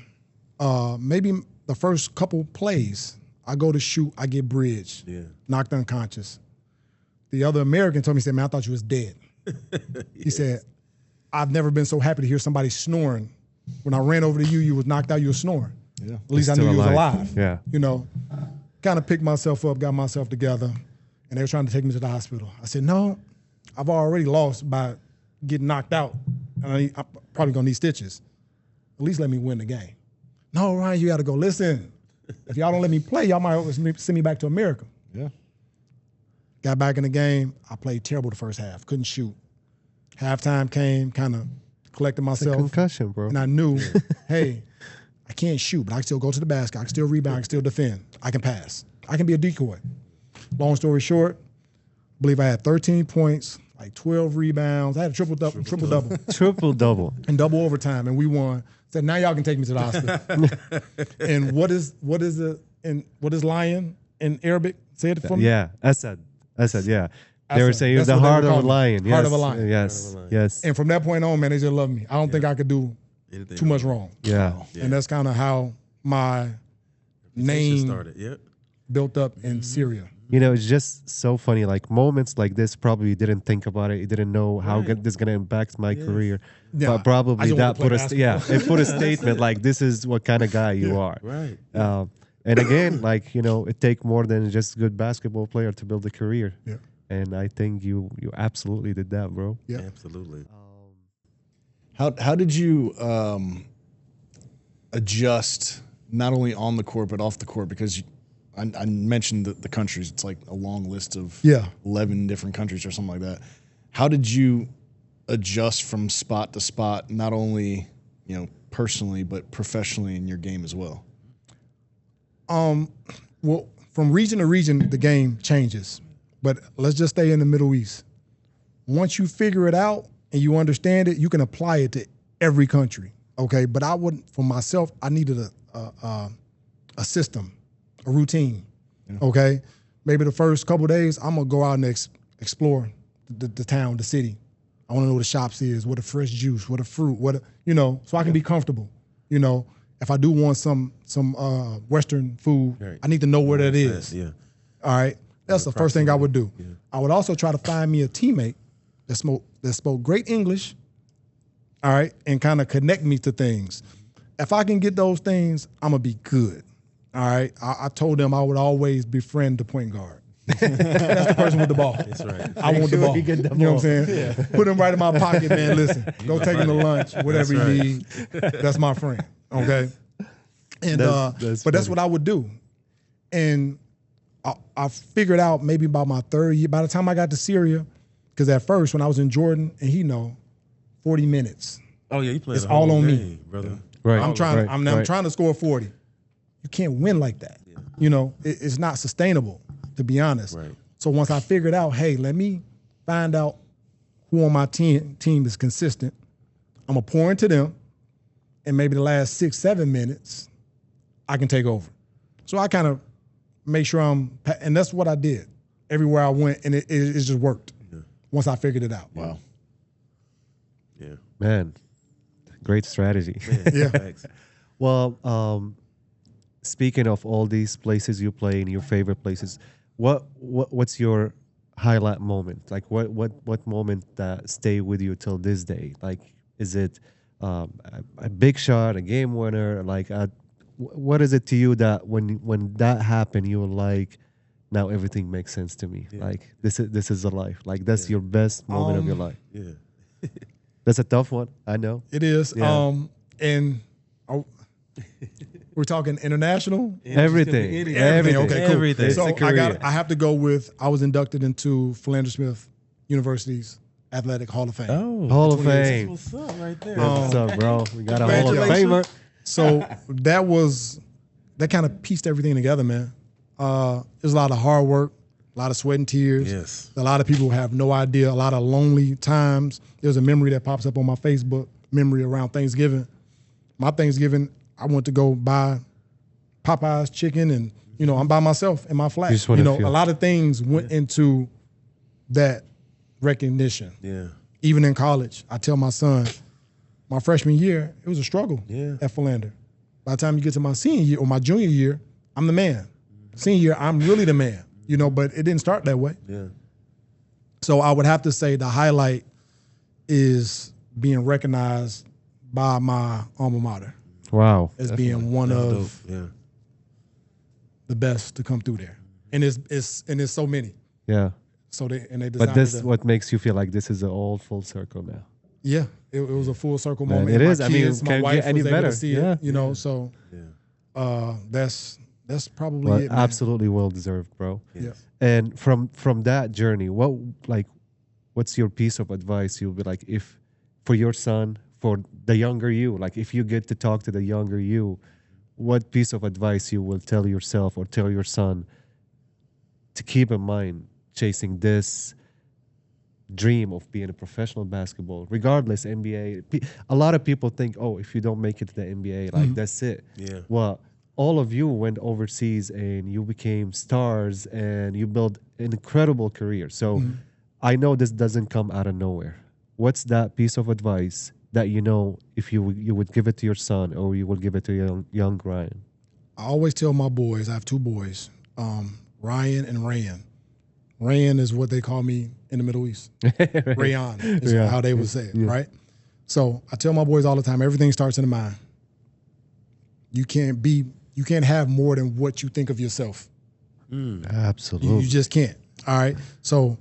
[SPEAKER 3] maybe the first couple plays, I go to shoot, I get bridged, knocked unconscious. The other American told me, he said, man, I thought you was dead. He said, I've never been so happy to hear somebody snoring. When I ran over to you, you was knocked out, you were snoring. Yeah. At least I knew you was alive.
[SPEAKER 1] Yeah.
[SPEAKER 3] You know, kind of picked myself up, got myself together, and they were trying to take me to the hospital. I said, no, I've already lost by getting knocked out, and I'm probably gonna need stitches. At least let me win the game. No, Ryan, you gotta go. Listen, if y'all don't let me play, y'all might send me back to America.
[SPEAKER 2] Yeah.
[SPEAKER 3] Got back in the game. I played terrible the first half. Couldn't shoot. Halftime came, kind of collected myself.
[SPEAKER 1] Concussion, bro.
[SPEAKER 3] And I knew, hey, I can't shoot, but I can still go to the basket. I can still rebound. I can still defend. I can pass. I can be a decoy. Long story short, I believe I had 13 points, like 12 rebounds. I had a triple-double.
[SPEAKER 1] Triple-double.
[SPEAKER 3] And double overtime, and we won. Said, now y'all can take me to the hospital. And what is lion in Arabic? Say it for me.
[SPEAKER 1] Yeah, Asad, yeah. They were
[SPEAKER 3] Asad.
[SPEAKER 1] saying you're
[SPEAKER 3] That's
[SPEAKER 1] the
[SPEAKER 3] what they
[SPEAKER 1] heart
[SPEAKER 3] would
[SPEAKER 1] of
[SPEAKER 3] call
[SPEAKER 1] a
[SPEAKER 3] me.
[SPEAKER 1] lion.
[SPEAKER 3] Heart of a lion.
[SPEAKER 1] Yes.
[SPEAKER 3] And from that point on, man, they just love me. I don't think I could do too much wrong.
[SPEAKER 1] Yeah.
[SPEAKER 3] And that's kind of how my name
[SPEAKER 4] started.
[SPEAKER 3] built up in Syria.
[SPEAKER 1] You know, it's just so funny. Like moments like this, probably you didn't think about it. You didn't know how this is going to impact my career.
[SPEAKER 3] Yeah,
[SPEAKER 1] But probably
[SPEAKER 3] I just
[SPEAKER 1] that
[SPEAKER 3] wanted
[SPEAKER 1] put
[SPEAKER 3] to play
[SPEAKER 1] it put a statement like this is what kind of guy you are.
[SPEAKER 4] Right.
[SPEAKER 1] And again, like, you know, it takes more than just a good basketball player to build a career.
[SPEAKER 3] Yeah.
[SPEAKER 1] And I think you absolutely did that, bro.
[SPEAKER 3] Yeah.
[SPEAKER 4] Absolutely.
[SPEAKER 2] How did you adjust not only on the court but off the court? Because I mentioned the countries. It's like a long list of 11 different countries or something like that. How did you adjust from spot to spot, not only personally but professionally in your game as well?
[SPEAKER 3] Well, from region to region, the game changes. But let's just stay in the Middle East. Once you figure it out and you understand it, you can apply it to every country. Okay, but I wouldn't. For myself, I needed a system, a routine. Yeah. Okay, maybe the first couple of days, I'm gonna go out and explore the town, the city. I want to know what the shops is, what the fresh juice, what the fruit, so I can be comfortable. If I do want some Western food, right, I need to know where that is.
[SPEAKER 4] Yeah.
[SPEAKER 3] All right. That's the first thing I would do. Yeah. I would also try to find me a teammate that spoke great English, all right, and kind of connect me to things. If I can get those things, I'm going to be good, all right? I told them I would always befriend the point guard. That's the person with the ball. That's right. I want the ball. You know what I'm saying? Yeah. Put him right in my pocket, man. Listen, go take him to lunch, whatever you need. That's my friend, okay? And that's what I would do. And I figured out maybe about my third year, by the time I got to Syria, because at first when I was in Jordan, and 40 minutes.
[SPEAKER 4] Oh yeah, you played.
[SPEAKER 3] It's all on me,
[SPEAKER 4] brother.
[SPEAKER 3] Right. I'm trying to score 40. You can't win like that. Yeah. It's not sustainable, to be honest. Right. So once I figured out, hey, let me find out who on my team is consistent. I'm gonna pour into them, and maybe the last 6-7 minutes, I can take over. So I kind of make sure and that's what I did everywhere I went, and it just worked once I figured it out.
[SPEAKER 2] Wow.
[SPEAKER 4] Yeah.
[SPEAKER 1] Man, great strategy.
[SPEAKER 3] Yeah.
[SPEAKER 1] Well, speaking of all these places you play in your favorite places, what's your highlight moment? Like what moment that stay with you till this day? Like, is it a big shot, a game winner? Like, what is it to you that when that happened, you were like, now everything makes sense to me.
[SPEAKER 4] Yeah.
[SPEAKER 1] Like this is a life. Like that's your best moment of your life.
[SPEAKER 4] Yeah.
[SPEAKER 1] That's a tough one. I know.
[SPEAKER 3] It is.
[SPEAKER 1] Yeah.
[SPEAKER 3] And we're talking international.
[SPEAKER 1] Everything.
[SPEAKER 4] Anything.
[SPEAKER 1] Everything.
[SPEAKER 3] Okay, cool.
[SPEAKER 4] Everything.
[SPEAKER 3] So
[SPEAKER 1] It's a career.
[SPEAKER 3] I have to go with. I was inducted into Philander Smith University's Athletic Hall of Fame.
[SPEAKER 4] Oh,
[SPEAKER 1] Hall of
[SPEAKER 3] 20
[SPEAKER 1] Fame.
[SPEAKER 4] what's up right there?
[SPEAKER 1] What's up, bro? We got a Hall of
[SPEAKER 3] Congratulations.
[SPEAKER 1] Famer.
[SPEAKER 3] So that kind of pieced everything together, man. It was a lot of hard work, a lot of sweat and tears.
[SPEAKER 4] Yes.
[SPEAKER 3] A lot of people have no idea. A lot of lonely times. There's a memory that pops up on my Facebook memory around Thanksgiving. My Thanksgiving, I went to go buy Popeye's chicken, and I'm by myself in my flat.
[SPEAKER 1] You just wanna
[SPEAKER 3] A
[SPEAKER 1] feel-
[SPEAKER 3] lot of things went into that recognition.
[SPEAKER 4] Yeah.
[SPEAKER 3] Even in college, I tell my son, my freshman year, it was a struggle at Philander. By the time you get to my senior year or my junior year, I'm the man. Senior year, I'm really the man, but it didn't start that way.
[SPEAKER 4] Yeah.
[SPEAKER 3] So I would have to say the highlight is being recognized by my alma mater
[SPEAKER 1] Wow.
[SPEAKER 3] as being one
[SPEAKER 4] That's
[SPEAKER 3] of
[SPEAKER 4] dope. Yeah.
[SPEAKER 3] the best to come through there. And it's so many.
[SPEAKER 1] Yeah.
[SPEAKER 3] So they
[SPEAKER 1] But
[SPEAKER 3] decided
[SPEAKER 1] this
[SPEAKER 3] to,
[SPEAKER 1] what makes you feel like this is all full circle now.
[SPEAKER 3] yeah, it was a full circle
[SPEAKER 1] Man,
[SPEAKER 3] moment.
[SPEAKER 1] it
[SPEAKER 3] My
[SPEAKER 1] is. I mean,
[SPEAKER 3] kids, my
[SPEAKER 1] can't
[SPEAKER 3] wife
[SPEAKER 1] get any
[SPEAKER 3] was able
[SPEAKER 1] better.
[SPEAKER 3] to see
[SPEAKER 1] Yeah.
[SPEAKER 3] it, so
[SPEAKER 4] Yeah.
[SPEAKER 3] that's probably
[SPEAKER 1] Well,
[SPEAKER 3] it, man.
[SPEAKER 1] absolutely well deserved, bro.
[SPEAKER 3] Yeah.
[SPEAKER 1] And from that journey, what's your piece of advice you'll be like if for your son, for the younger you, like if you get to talk to the younger you, what piece of advice you will tell yourself or tell your son to keep in mind chasing this dream of being a professional basketball, regardless NBA. A lot of people think, oh, if you don't make it to the NBA, like that's it.
[SPEAKER 4] Yeah.
[SPEAKER 1] Well, all of you went overseas and you became stars and you built an incredible career. So I know this doesn't come out of nowhere. What's that piece of advice that if you would give it to your son or you would give it to young Ryan?
[SPEAKER 3] I always tell my boys, I have two boys, Ryan and Rayan. Rayan is what they call me in the Middle East. Rayan is how they would say it, right? So I tell my boys all the time, everything starts in the mind. You can't have more than what you think of yourself.
[SPEAKER 1] Absolutely.
[SPEAKER 3] You just can't. All right. So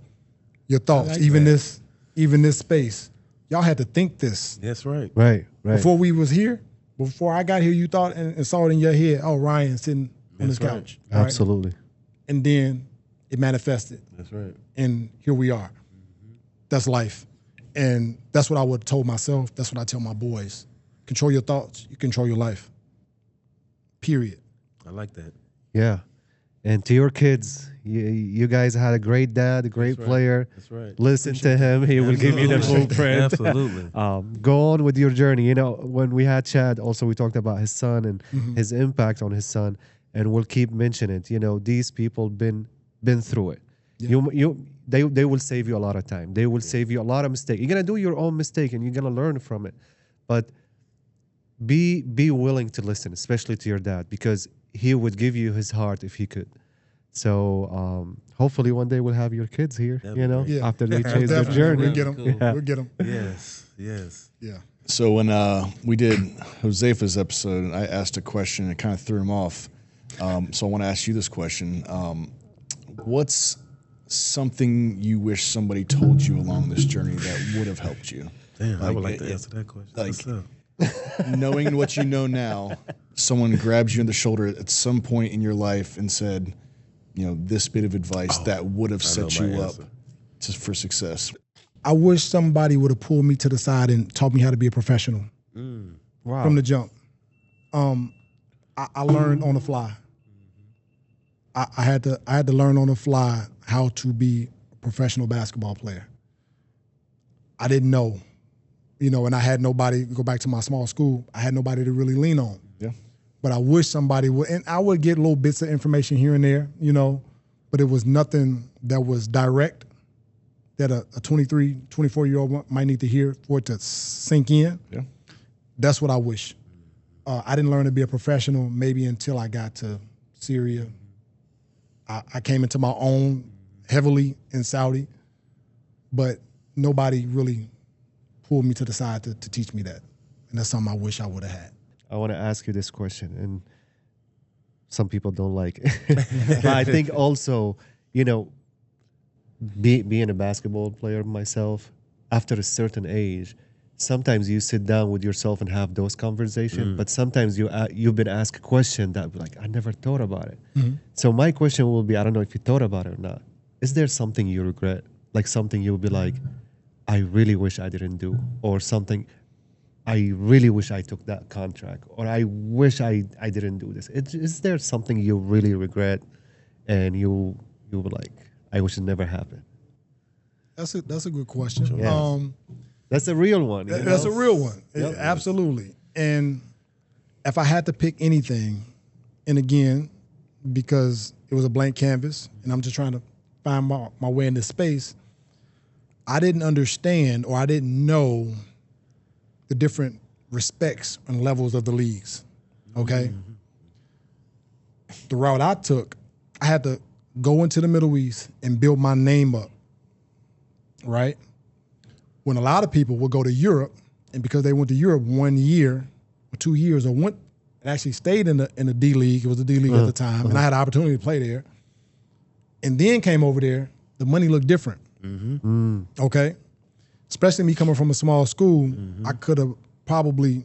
[SPEAKER 3] your thoughts,
[SPEAKER 4] like
[SPEAKER 3] even
[SPEAKER 4] that.
[SPEAKER 3] this space, y'all had to think this.
[SPEAKER 4] That's right.
[SPEAKER 1] Right.
[SPEAKER 3] Before we was here, before I got here, you thought and saw it in your head, oh, Ryan sitting on this
[SPEAKER 4] That's right.
[SPEAKER 3] couch. All right?
[SPEAKER 1] Absolutely.
[SPEAKER 3] And then it manifested.
[SPEAKER 4] That's right.
[SPEAKER 3] And here we are. That's life. And that's what I would have told myself. That's what I tell my boys. Control your thoughts. You control your life. Period.
[SPEAKER 4] I like that.
[SPEAKER 1] Yeah. And to your kids, you guys had a great dad, a great
[SPEAKER 4] That's right.
[SPEAKER 1] player.
[SPEAKER 4] That's right.
[SPEAKER 1] Listen to him. He will give you the
[SPEAKER 4] Absolutely.
[SPEAKER 1] blueprint.
[SPEAKER 4] Absolutely.
[SPEAKER 1] Go on with your journey. When we had Chad, also we talked about his son and his impact on his son, and we'll keep mentioning it. These people been through it.
[SPEAKER 3] Yeah.
[SPEAKER 1] They will save you a lot of time. They will save you a lot of mistakes. You're gonna do your own mistake and you're gonna learn from it, but be willing to listen, especially to your dad, because he would give you his heart if he could. So hopefully one day we'll have your kids here.
[SPEAKER 4] That'd be great.
[SPEAKER 3] Yeah.
[SPEAKER 1] After they chase their
[SPEAKER 3] Definitely.
[SPEAKER 1] journey.
[SPEAKER 3] We'll get them.
[SPEAKER 4] Cool.
[SPEAKER 3] We'll get them.
[SPEAKER 4] Yes. Yes.
[SPEAKER 3] Yeah.
[SPEAKER 2] So when we did Josefa's episode, I asked a question and it kind of threw him off. So I want to ask you this question. What's something you wish somebody told you along this journey that would have helped you?
[SPEAKER 4] Damn, I would like
[SPEAKER 2] it-
[SPEAKER 4] to answer that question.
[SPEAKER 2] like-
[SPEAKER 4] What's up?
[SPEAKER 2] Knowing what you know now, someone grabs you in the shoulder at some point in your life and said, this bit of advice that would have
[SPEAKER 4] know
[SPEAKER 2] set
[SPEAKER 4] my
[SPEAKER 2] you up
[SPEAKER 4] answer.
[SPEAKER 2] for success.
[SPEAKER 3] I wish somebody would have pulled me to the side and taught me how to be a professional
[SPEAKER 1] Wow.
[SPEAKER 3] from the jump. I learned on the fly. I had to learn on the fly how to be a professional basketball player. I didn't know, and I had nobody. Go back to my small school. I had nobody to really lean on.
[SPEAKER 2] Yeah.
[SPEAKER 3] But I wish somebody would, and I would get little bits of information here and there, but it was nothing that was direct that a 23, 24-year-old might need to hear for it to sink in.
[SPEAKER 2] Yeah.
[SPEAKER 3] That's what I wish. I didn't learn to be a professional maybe until I got to Syria. I came into my own heavily in Saudi, but nobody really pulled me to the side to teach me that. And that's something I wish I would have had.
[SPEAKER 1] I want to ask you this question, and some people don't like it. But I think also, being a basketball player myself, after a certain age, sometimes you sit down with yourself and have those conversations, but sometimes you've been asked a question that like, I never thought about it. So my question will be, I don't know if you thought about it or not. Is there something you regret? Like something you'll be like, I really wish I didn't do, or something, I really wish I took that contract, or I wish I didn't do this. Is there something you really regret and you were like, I wish it never happened?
[SPEAKER 3] That's a good question.
[SPEAKER 1] Yeah. That's a real one.
[SPEAKER 3] That's a real one. Absolutely. And if I had to pick anything, and again, because it was a blank canvas and I'm just trying to find my way in this space, I didn't understand or I didn't know the different respects and levels of the leagues, okay? The route I took, I had to go into the Middle East and build my name up, right? When a lot of people would go to Europe, and because they went to Europe 1 year or 2 years, or went and actually stayed in the D League, it was the D League at the time, and I had the opportunity to play there, and then came over there, the money looked different, okay? Especially me coming from a small school, I could have probably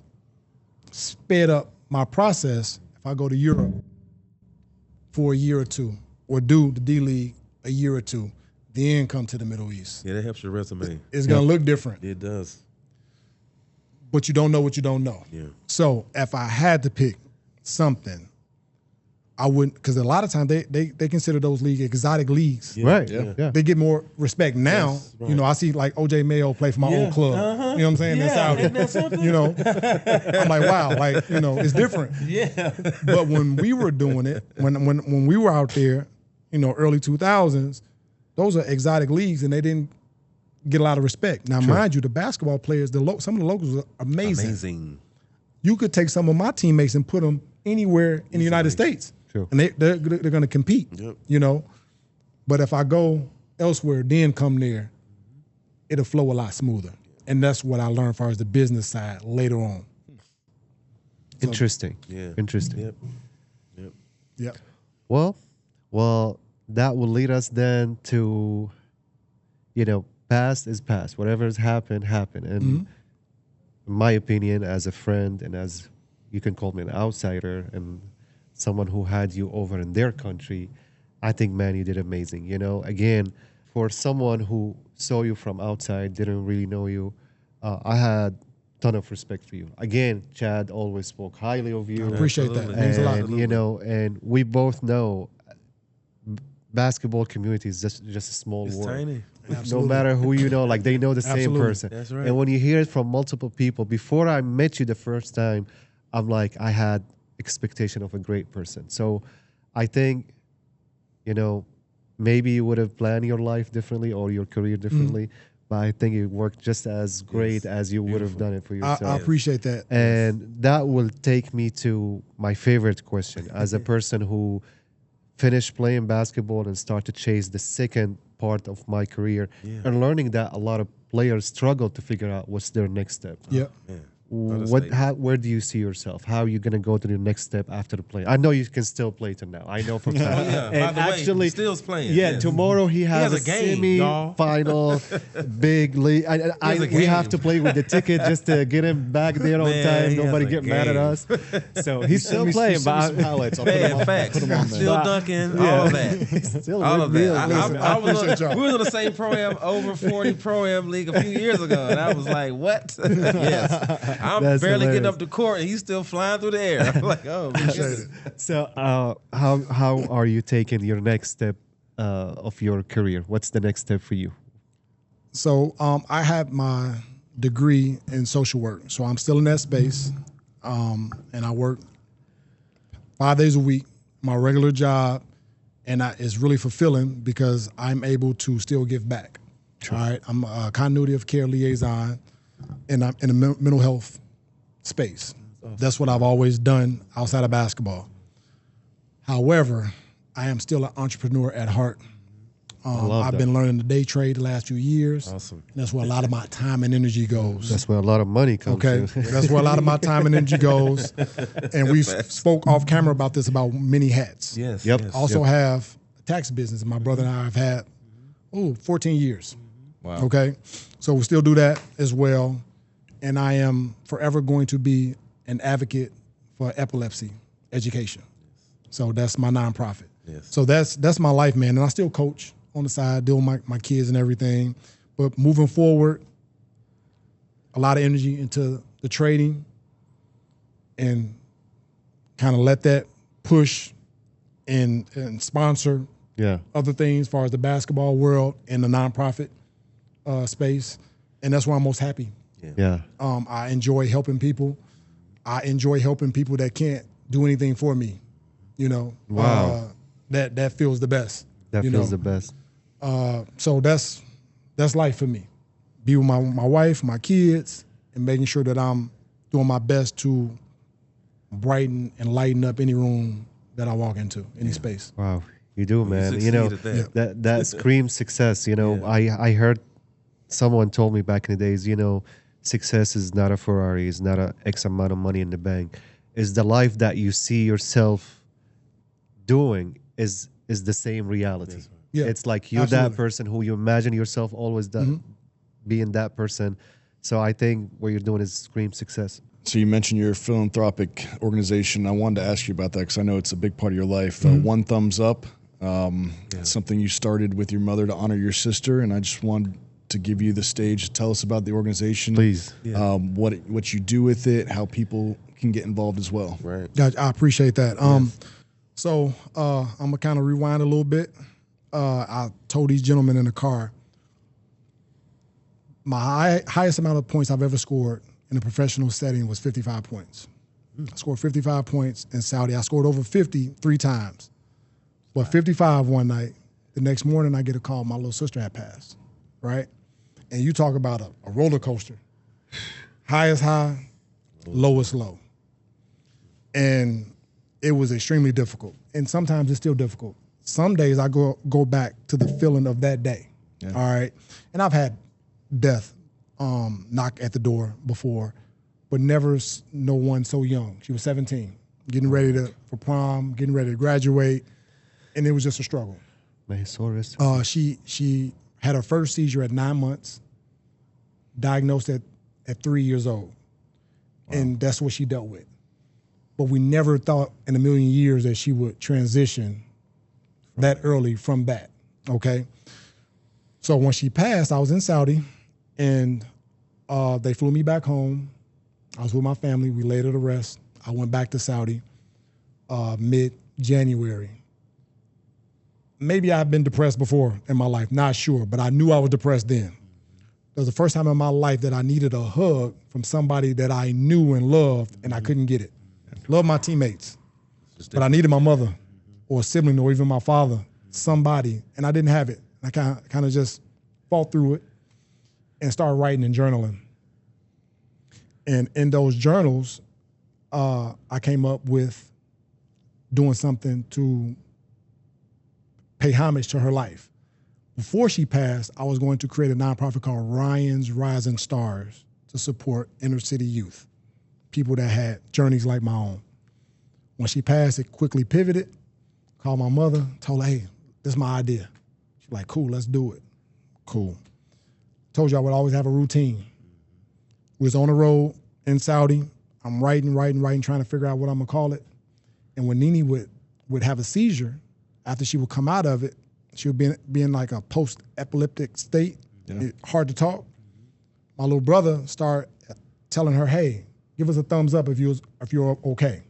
[SPEAKER 3] sped up my process if I go to Europe for a year or two, or do the D League a year or two, then come to the Middle East.
[SPEAKER 4] Yeah, that helps your resume.
[SPEAKER 3] It's gonna look different.
[SPEAKER 4] It does.
[SPEAKER 3] But you don't know what you don't know.
[SPEAKER 4] Yeah.
[SPEAKER 3] So if I had to pick something, I wouldn't, because a lot of times they consider those leagues exotic leagues.
[SPEAKER 4] Yeah.
[SPEAKER 1] Right. Yeah.
[SPEAKER 3] They get more respect now.
[SPEAKER 4] Yes, right.
[SPEAKER 3] I see like OJ Mayo play for my old club. You know what I'm saying? In Saudi.
[SPEAKER 4] Isn't that something?
[SPEAKER 3] I'm like, wow, like, it's different.
[SPEAKER 4] Yeah.
[SPEAKER 3] But when we were doing it, when we were out there, early 2000s, those are exotic leagues and they didn't get a lot of respect. Now, mind you, the basketball players, some of the locals are amazing. You could take some of my teammates and put them anywhere in the United States.
[SPEAKER 1] True.
[SPEAKER 3] And they're going to compete, But if I go elsewhere, then come there, it'll flow a lot smoother. And that's what I learned as far as the business side later on.
[SPEAKER 1] Interesting.
[SPEAKER 4] Yeah.
[SPEAKER 1] Interesting.
[SPEAKER 3] Yep.
[SPEAKER 1] Well, that will lead us then to, past is past. Whatever has happened, happened. And in my opinion, as a friend and as you can call me an outsider and someone who had you over in their country, I think, man, you did amazing. Again, for someone who saw you from outside, didn't really know you, I had a ton of respect for you. Again, Chad always spoke highly of you.
[SPEAKER 3] I appreciate that. It means a lot.
[SPEAKER 1] And we both know basketball community is just a small
[SPEAKER 4] It's
[SPEAKER 1] world.
[SPEAKER 4] tiny.
[SPEAKER 3] Absolutely.
[SPEAKER 1] No matter who you know, like they know the same
[SPEAKER 3] Absolutely.
[SPEAKER 1] person.
[SPEAKER 4] That's right.
[SPEAKER 1] And when you hear it from multiple people, before I met you the first time, I'm like, I had expectation of a great person. So I think, maybe you would have planned your life differently or your career differently, but I think it worked just as great as you would have done it for yourself.
[SPEAKER 3] I appreciate that.
[SPEAKER 1] And that will take me to my favorite question. As a person who finished playing basketball and start to chase the second part of my career and learning that a lot of players struggle to figure out what's their next step.
[SPEAKER 3] Yep.
[SPEAKER 4] Yeah.
[SPEAKER 1] Where do you see yourself? How are you going to go to the next step after the play? I know you can still play to now. I know from fact.
[SPEAKER 4] Yeah. By the way, he still's playing.
[SPEAKER 1] Yeah,
[SPEAKER 4] Yes.
[SPEAKER 1] tomorrow he has
[SPEAKER 4] has
[SPEAKER 1] a
[SPEAKER 4] a game, y'all.
[SPEAKER 1] semi-final big league. We have to play with the ticket just to get him back there on
[SPEAKER 4] Man,
[SPEAKER 1] time.
[SPEAKER 4] he has
[SPEAKER 1] Nobody
[SPEAKER 4] a
[SPEAKER 1] get mad at
[SPEAKER 4] game.
[SPEAKER 1] us. So he's still playing, but
[SPEAKER 2] some highlights. I'll put them
[SPEAKER 4] Man,
[SPEAKER 2] on,
[SPEAKER 4] facts.
[SPEAKER 2] put them on there.
[SPEAKER 4] Still dunking, all of that.
[SPEAKER 1] still
[SPEAKER 4] All of
[SPEAKER 1] real.
[SPEAKER 4] that. We was on the same pro-am, over 40 pro-am league a few years ago, and I was like, what? Yes. I'm
[SPEAKER 1] That's
[SPEAKER 4] barely
[SPEAKER 1] hilarious.
[SPEAKER 4] getting up the court, and he's still flying through the air. I'm like, oh, man.
[SPEAKER 1] So how are you taking your next step of your career? What's the next step for you?
[SPEAKER 3] So I have my degree in social work. So I'm still in that space. And I work 5 days a week, my regular job, and it's really fulfilling because I'm able to still give back. All right, I'm a continuity of care liaison, and I'm in a mental health space. That's what I've always done outside of basketball. However, I am still an entrepreneur at heart.
[SPEAKER 1] love
[SPEAKER 3] I've
[SPEAKER 1] that.
[SPEAKER 3] been learning the day trade the last few years.
[SPEAKER 4] Awesome.
[SPEAKER 3] And that's where a lot of my time and energy goes.
[SPEAKER 1] That's where a lot of money comes
[SPEAKER 3] Okay,
[SPEAKER 1] to.
[SPEAKER 3] that's where a lot of my time and energy goes. And we spoke off camera about this, about many hats.
[SPEAKER 4] Yes.
[SPEAKER 1] Yep.
[SPEAKER 4] Yes.
[SPEAKER 3] Also have a tax business. My brother and I have had 14 years.
[SPEAKER 4] Wow.
[SPEAKER 3] Okay, so we still do that as well. And I am forever going to be an advocate for epilepsy education. So that's my nonprofit.
[SPEAKER 4] Yes.
[SPEAKER 3] So that's my life, man. And I still coach on the side, deal with my kids and everything. But moving forward, a lot of energy into the trading and kind of let that push and sponsor
[SPEAKER 1] Yeah.
[SPEAKER 3] other things as far as the basketball world and the nonprofit space. And that's where I'm most happy.
[SPEAKER 1] Yeah.
[SPEAKER 3] I enjoy helping people. I enjoy helping people that can't do anything for me. You know,
[SPEAKER 1] Wow.
[SPEAKER 3] That feels the best.
[SPEAKER 1] That
[SPEAKER 3] you
[SPEAKER 1] feels
[SPEAKER 3] know?
[SPEAKER 1] the best.
[SPEAKER 3] So that's life for me. Be with my wife, my kids, and making sure that I'm doing my best to brighten and lighten up any room that I walk into, any space.
[SPEAKER 1] Wow. You do, man.
[SPEAKER 4] succeed
[SPEAKER 1] You know,
[SPEAKER 4] at that.
[SPEAKER 1] that screams success. You know, I heard someone told me back in the days, you know, success is not a Ferrari, it's not a X amount of money in the bank. It's the life that you see yourself doing is the same reality.
[SPEAKER 3] Yeah,
[SPEAKER 1] It's like you're
[SPEAKER 3] absolutely.
[SPEAKER 1] that person who you imagine yourself always being that person. So I think what you're doing is scream success.
[SPEAKER 2] So you mentioned your philanthropic organization. I wanted to ask you about that because I know it's a big part of your life. One Thumbs Up, something you started with your mother to honor your sister, and I just wanted to give you the stage to tell us about the organization.
[SPEAKER 1] Please.
[SPEAKER 2] What you do with it, how people can get involved as well.
[SPEAKER 4] Right.
[SPEAKER 3] I appreciate that. So I'm gonna kind of rewind a little bit. I told these gentlemen in the car, my highest amount of points I've ever scored in a professional setting was 55 points. I scored 55 points in Saudi. I scored over 50 3 times. But 55 one night, the next morning I get a call, my little sister had passed, right? And you talk about a roller coaster. Highest high, lowest low. And it was extremely difficult. And sometimes it's still difficult. Some days I go back to the feeling of that day, all right? And I've had death knock at the door before, but never no one so young. She was 17, getting ready for prom, getting ready to graduate, and it was just a struggle.
[SPEAKER 1] May his soul rest.
[SPEAKER 3] She had her first seizure at 9 months, diagnosed at 3 years old, and that's what she dealt with. But we never thought in a million years that she would transition that early from that, okay? So when she passed, I was in Saudi, and they flew me back home. I was with my family. We laid her to rest. I went back to Saudi mid-January. Maybe I've been depressed before in my life, not sure, but I knew I was depressed then. It was the first time in my life that I needed a hug from somebody that I knew and loved, and I couldn't get it. Love my teammates, but I needed my mother or a sibling or even my father, somebody, and I didn't have it. I kind of just fought through it and started writing and journaling. And in those journals, I came up with doing something to pay homage to her life. Before she passed, I was going to create a nonprofit called Ryan's Rising Stars to support inner city youth, people that had journeys like my own. When she passed, it quickly pivoted, called my mother, told her, hey, this is my idea. She's like, cool, let's do it. Cool. Told you I would always have a routine. We was on the road in Saudi. I'm writing, trying to figure out what I'm gonna call it. And when Nene would have a seizure, after she would come out of it, she would be in like a post-epileptic state, hard to talk. My little brother started telling her, hey, give us a thumbs up if you're okay.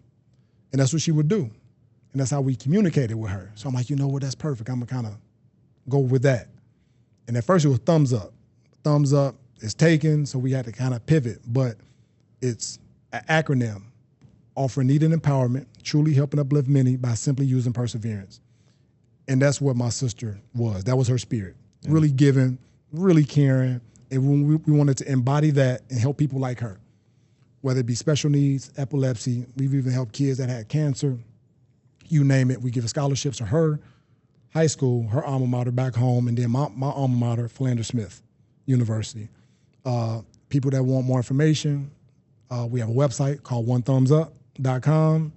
[SPEAKER 3] And that's what she would do. And that's how we communicated with her. So I'm like, you know what, that's perfect. I'm gonna kind of go with that. And at first it was thumbs up. Thumbs up is taken, so we had to kind of pivot. But it's an acronym, offering needed empowerment, truly helping uplift many by simply using perseverance. And that's what my sister was. That was her spirit. Yeah. Really giving, really caring. And we wanted to embody that and help people like her, whether it be special needs, epilepsy. We've even helped kids that had cancer. You name it. We give scholarships to her high school, her alma mater back home, and then my alma mater, Philander Smith University. People that want more information, we have a website called onethumbsup.com.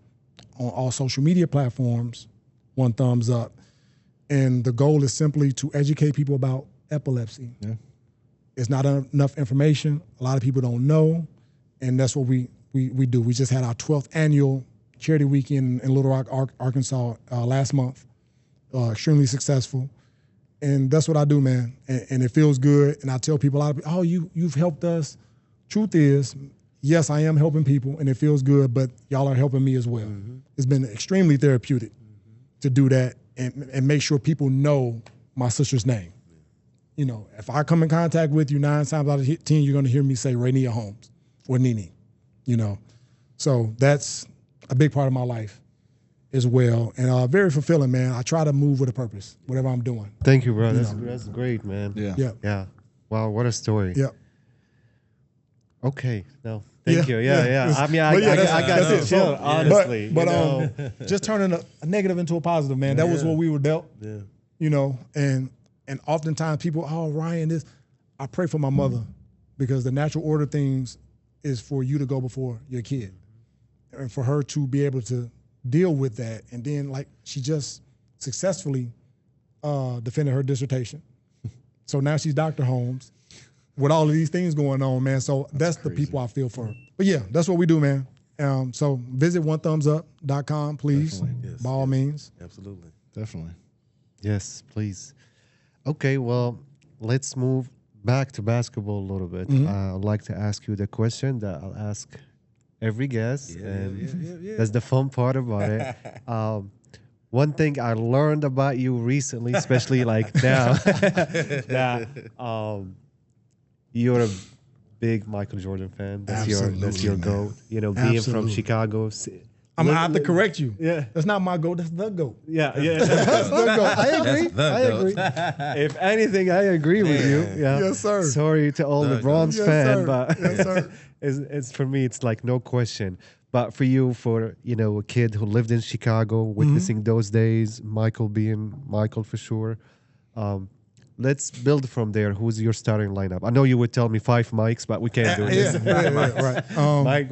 [SPEAKER 3] On all social media platforms, One Thumbs Up. And the goal is simply to educate people about epilepsy.
[SPEAKER 2] Yeah.
[SPEAKER 3] It's not enough information. A lot of people don't know, and that's what we do. We just had our 12th annual charity weekend in Little Rock, Arkansas last month. Extremely successful. And that's what I do, man. And it feels good. And I tell people, a lot of people, oh, you've helped us. Truth is, yes, I am helping people, and it feels good, but y'all are helping me as well. Mm-hmm. It's been extremely therapeutic to do that and make sure people know my sister's name. You know, if I come in contact with you 9 times out of 10, you're going to hear me say Rainier Holmes or Nene, you know. So that's a big part of my life as well. And very fulfilling, man. I try to move with a purpose, whatever I'm doing.
[SPEAKER 1] Thank you, bro. That's great, man.
[SPEAKER 2] Yeah.
[SPEAKER 1] Wow, what a story.
[SPEAKER 3] Yeah.
[SPEAKER 1] Okay, no, thank you. Yeah. I mean, I got to chill, honestly.
[SPEAKER 3] But just turning a negative into a positive, man. That was what we were dealt.
[SPEAKER 4] Yeah.
[SPEAKER 3] You know, and oftentimes people, oh, Ryan, this. I pray for my mother because the natural order of things is for you to go before your kid, and for her to be able to deal with that. And then, like, she just successfully defended her dissertation. So now she's Dr. Holmes. With all of these things going on, man. So that's the people I feel for. But yeah, that's what we do, man. So visit onethumbsup.com, please,
[SPEAKER 2] Definitely.
[SPEAKER 3] by all means.
[SPEAKER 4] Absolutely.
[SPEAKER 2] Definitely.
[SPEAKER 1] Yes, please. Okay, well, let's move back to basketball a little bit. I'd like to ask you the question that I'll ask every guest, and that's the fun part about it. One thing I learned about you recently, especially like now, that you're a big Michael Jordan fan. That's your GOAT. You know, being from Chicago.
[SPEAKER 3] I'm gonna have to correct you.
[SPEAKER 1] Yeah.
[SPEAKER 3] That's not my GOAT, that's the GOAT.
[SPEAKER 1] Yeah.
[SPEAKER 3] That's the GOAT. I agree.
[SPEAKER 1] If anything, I agree with you. Yeah.
[SPEAKER 3] Yes, sir.
[SPEAKER 1] Sorry to all the Bronx
[SPEAKER 3] Yes,
[SPEAKER 1] fan,
[SPEAKER 3] sir.
[SPEAKER 1] but
[SPEAKER 3] Yes, sir.
[SPEAKER 1] it's for me, it's like no question. But for you, for a kid who lived in Chicago, witnessing those days, Michael being Michael for sure. Let's build from there. Who's your starting lineup? I know you would tell me 5 mics, but we can't do this.
[SPEAKER 3] Right.
[SPEAKER 1] Mike,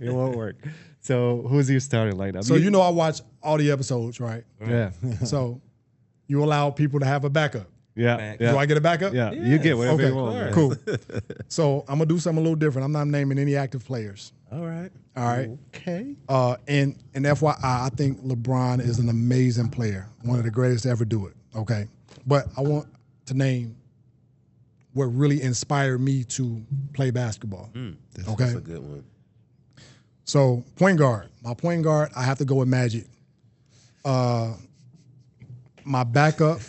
[SPEAKER 1] it won't work. So who's your starting lineup?
[SPEAKER 3] So you know I watch all the episodes, right?
[SPEAKER 1] Yeah.
[SPEAKER 3] So you allow people to have a backup.
[SPEAKER 1] Yeah.
[SPEAKER 3] Do I get a backup?
[SPEAKER 1] Yeah. You get whatever you want. Man.
[SPEAKER 3] Cool. So I'm gonna do something a little different. I'm not naming any active players.
[SPEAKER 4] All right.
[SPEAKER 3] All right.
[SPEAKER 1] Okay.
[SPEAKER 3] And FYI, I think LeBron is an amazing player, one of the greatest to ever do it. Okay. But I want to name what really inspired me to play basketball. Okay.
[SPEAKER 4] That's a good one.
[SPEAKER 3] So point guard. My point guard, I have to go with Magic. My backup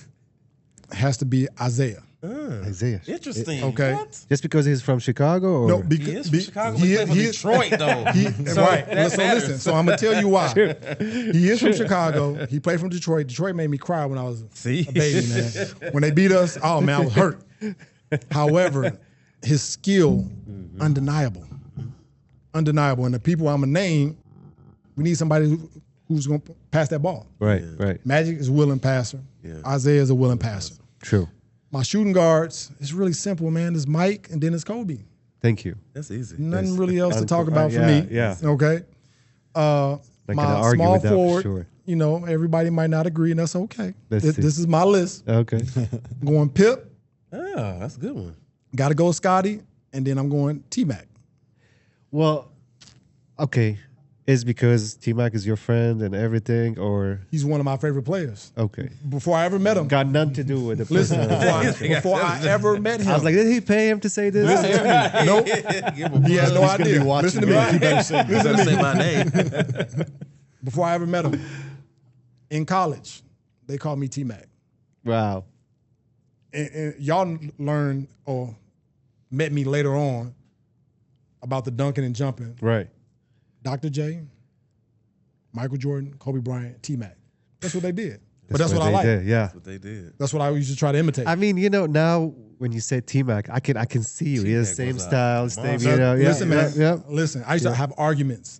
[SPEAKER 3] has to be Isaiah.
[SPEAKER 1] Isaiah.
[SPEAKER 4] Interesting.
[SPEAKER 3] Okay.
[SPEAKER 4] What?
[SPEAKER 1] Just because he's from Chicago? Or?
[SPEAKER 3] No,
[SPEAKER 4] He
[SPEAKER 3] because
[SPEAKER 4] is from Chicago. He played for Detroit, though.
[SPEAKER 3] Right.
[SPEAKER 4] that
[SPEAKER 3] So
[SPEAKER 4] matters.
[SPEAKER 3] listen. So I'm gonna tell you why. He is from Chicago. He played from Detroit. Detroit made me cry when I was a baby, man. When they beat us, oh man, I was hurt. However, his skill, undeniable. And the people I'm gonna name, we need somebody who's gonna pass that ball.
[SPEAKER 1] Right.
[SPEAKER 3] Magic is a willing passer.
[SPEAKER 4] Yeah.
[SPEAKER 3] Isaiah is a willing passer.
[SPEAKER 1] True.
[SPEAKER 3] My shooting guards, it's really simple, man. It's Mike and then it's Kobe.
[SPEAKER 1] Thank you.
[SPEAKER 4] That's easy.
[SPEAKER 3] Nothing really else to talk about for me.
[SPEAKER 1] Yeah.
[SPEAKER 3] Okay.
[SPEAKER 1] Not gonna
[SPEAKER 3] My
[SPEAKER 1] argue
[SPEAKER 3] small
[SPEAKER 1] with that for
[SPEAKER 3] forward,
[SPEAKER 1] sure.
[SPEAKER 3] you know, everybody might not agree, and that's okay.
[SPEAKER 1] Let's see.
[SPEAKER 3] This is my list.
[SPEAKER 1] Okay.
[SPEAKER 3] I'm going Pip,
[SPEAKER 4] Oh, that's a good one.
[SPEAKER 3] got to go Scotty, and then I'm going T-Mac.
[SPEAKER 1] Well, okay. Is because T-Mac is your friend and everything, or
[SPEAKER 3] He's one of my favorite players.
[SPEAKER 1] okay?
[SPEAKER 3] Before I ever met him.
[SPEAKER 1] Got nothing to do with the
[SPEAKER 3] Listen,
[SPEAKER 1] person.
[SPEAKER 3] before I ever met him.
[SPEAKER 1] I was like, did he pay him to say this?
[SPEAKER 3] nope. He has no idea. Listen to me.
[SPEAKER 2] You better say
[SPEAKER 4] You better say my name.
[SPEAKER 3] Before I ever met him, in college, they called me T-Mac.
[SPEAKER 1] Wow.
[SPEAKER 3] And y'all learned or met me later on about the dunking and jumping.
[SPEAKER 1] Right.
[SPEAKER 3] Dr. J, Michael Jordan, Kobe Bryant, T-Mac. That's what they did. But that's what I like.
[SPEAKER 1] Did, yeah.
[SPEAKER 4] What they did.
[SPEAKER 3] That's what I used to try to imitate.
[SPEAKER 1] I mean, now when you say T-Mac, I can see you. He has the same
[SPEAKER 4] was a
[SPEAKER 1] style, same,
[SPEAKER 4] monster.
[SPEAKER 3] Listen, man.
[SPEAKER 1] Yeah.
[SPEAKER 3] Listen, I used to have arguments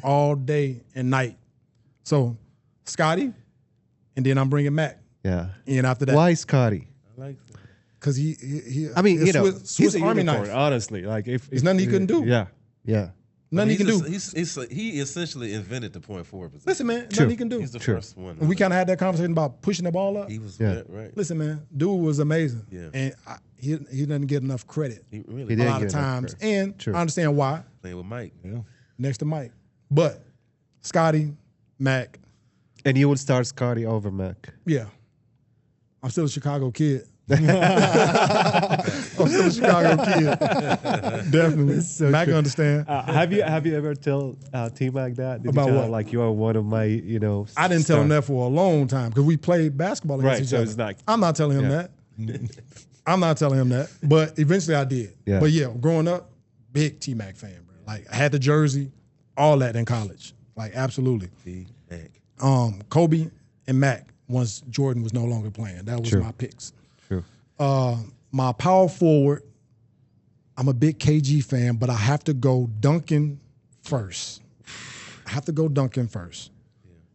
[SPEAKER 3] all day and night. So, Scotty, and then I'm bringing Mac.
[SPEAKER 1] Yeah.
[SPEAKER 3] And after that,
[SPEAKER 1] Why Scotty?
[SPEAKER 4] I like that.
[SPEAKER 3] because he
[SPEAKER 1] I mean,
[SPEAKER 3] it's
[SPEAKER 1] you know,
[SPEAKER 3] Swiss
[SPEAKER 1] he's a
[SPEAKER 3] Army
[SPEAKER 1] unicorn,
[SPEAKER 3] knife.
[SPEAKER 1] honestly. Like if
[SPEAKER 3] There's nothing he couldn't do.
[SPEAKER 1] Yeah. Yeah.
[SPEAKER 3] Nothing he can do.
[SPEAKER 4] He essentially invented the point forward position.
[SPEAKER 3] Listen, man,
[SPEAKER 1] True.
[SPEAKER 3] nothing he can do.
[SPEAKER 4] He's the
[SPEAKER 1] True.
[SPEAKER 4] first one.
[SPEAKER 3] And we kind of had that conversation about pushing the ball up.
[SPEAKER 4] He was
[SPEAKER 1] Yeah.
[SPEAKER 4] right.
[SPEAKER 3] Listen, man, dude was amazing.
[SPEAKER 4] Yeah.
[SPEAKER 3] And he doesn't get enough credit
[SPEAKER 4] He
[SPEAKER 1] He
[SPEAKER 4] really
[SPEAKER 3] a
[SPEAKER 1] didn't
[SPEAKER 3] lot
[SPEAKER 1] get
[SPEAKER 3] of
[SPEAKER 1] enough
[SPEAKER 3] times.
[SPEAKER 1] credit.
[SPEAKER 3] And
[SPEAKER 1] True.
[SPEAKER 3] I understand why,
[SPEAKER 4] playing with Mike.
[SPEAKER 2] Yeah.
[SPEAKER 3] next to Mike. But Scotty, Mac,
[SPEAKER 1] And you would start Scotty over Mac.
[SPEAKER 3] yeah. I'm still a Chicago kid. I'm still a Chicago kid. Definitely.
[SPEAKER 1] so
[SPEAKER 3] Mac
[SPEAKER 1] true.
[SPEAKER 3] understand.
[SPEAKER 1] Have you ever tell T-Mac that? Did
[SPEAKER 3] About
[SPEAKER 1] you tell
[SPEAKER 3] what?
[SPEAKER 1] him, like, you are one of my, you know,
[SPEAKER 3] I didn't tell him
[SPEAKER 1] stars?
[SPEAKER 3] that for a long time because we played basketball against
[SPEAKER 1] Right,
[SPEAKER 3] each
[SPEAKER 1] so
[SPEAKER 3] other.
[SPEAKER 1] it's not-
[SPEAKER 3] I'm not telling him
[SPEAKER 1] Yeah.
[SPEAKER 3] that. I'm not telling him that. But eventually I did.
[SPEAKER 1] Yeah.
[SPEAKER 3] But yeah, growing up, big T-Mac fan, bro. Like I had the jersey, all that in college. Like absolutely.
[SPEAKER 4] T-Mac.
[SPEAKER 3] Kobe and Mac once Jordan was no longer playing. That was
[SPEAKER 1] True.
[SPEAKER 3] my picks.
[SPEAKER 1] True.
[SPEAKER 3] My power forward, I'm a big KG fan, but I have to go Duncan first. I have to go Duncan first.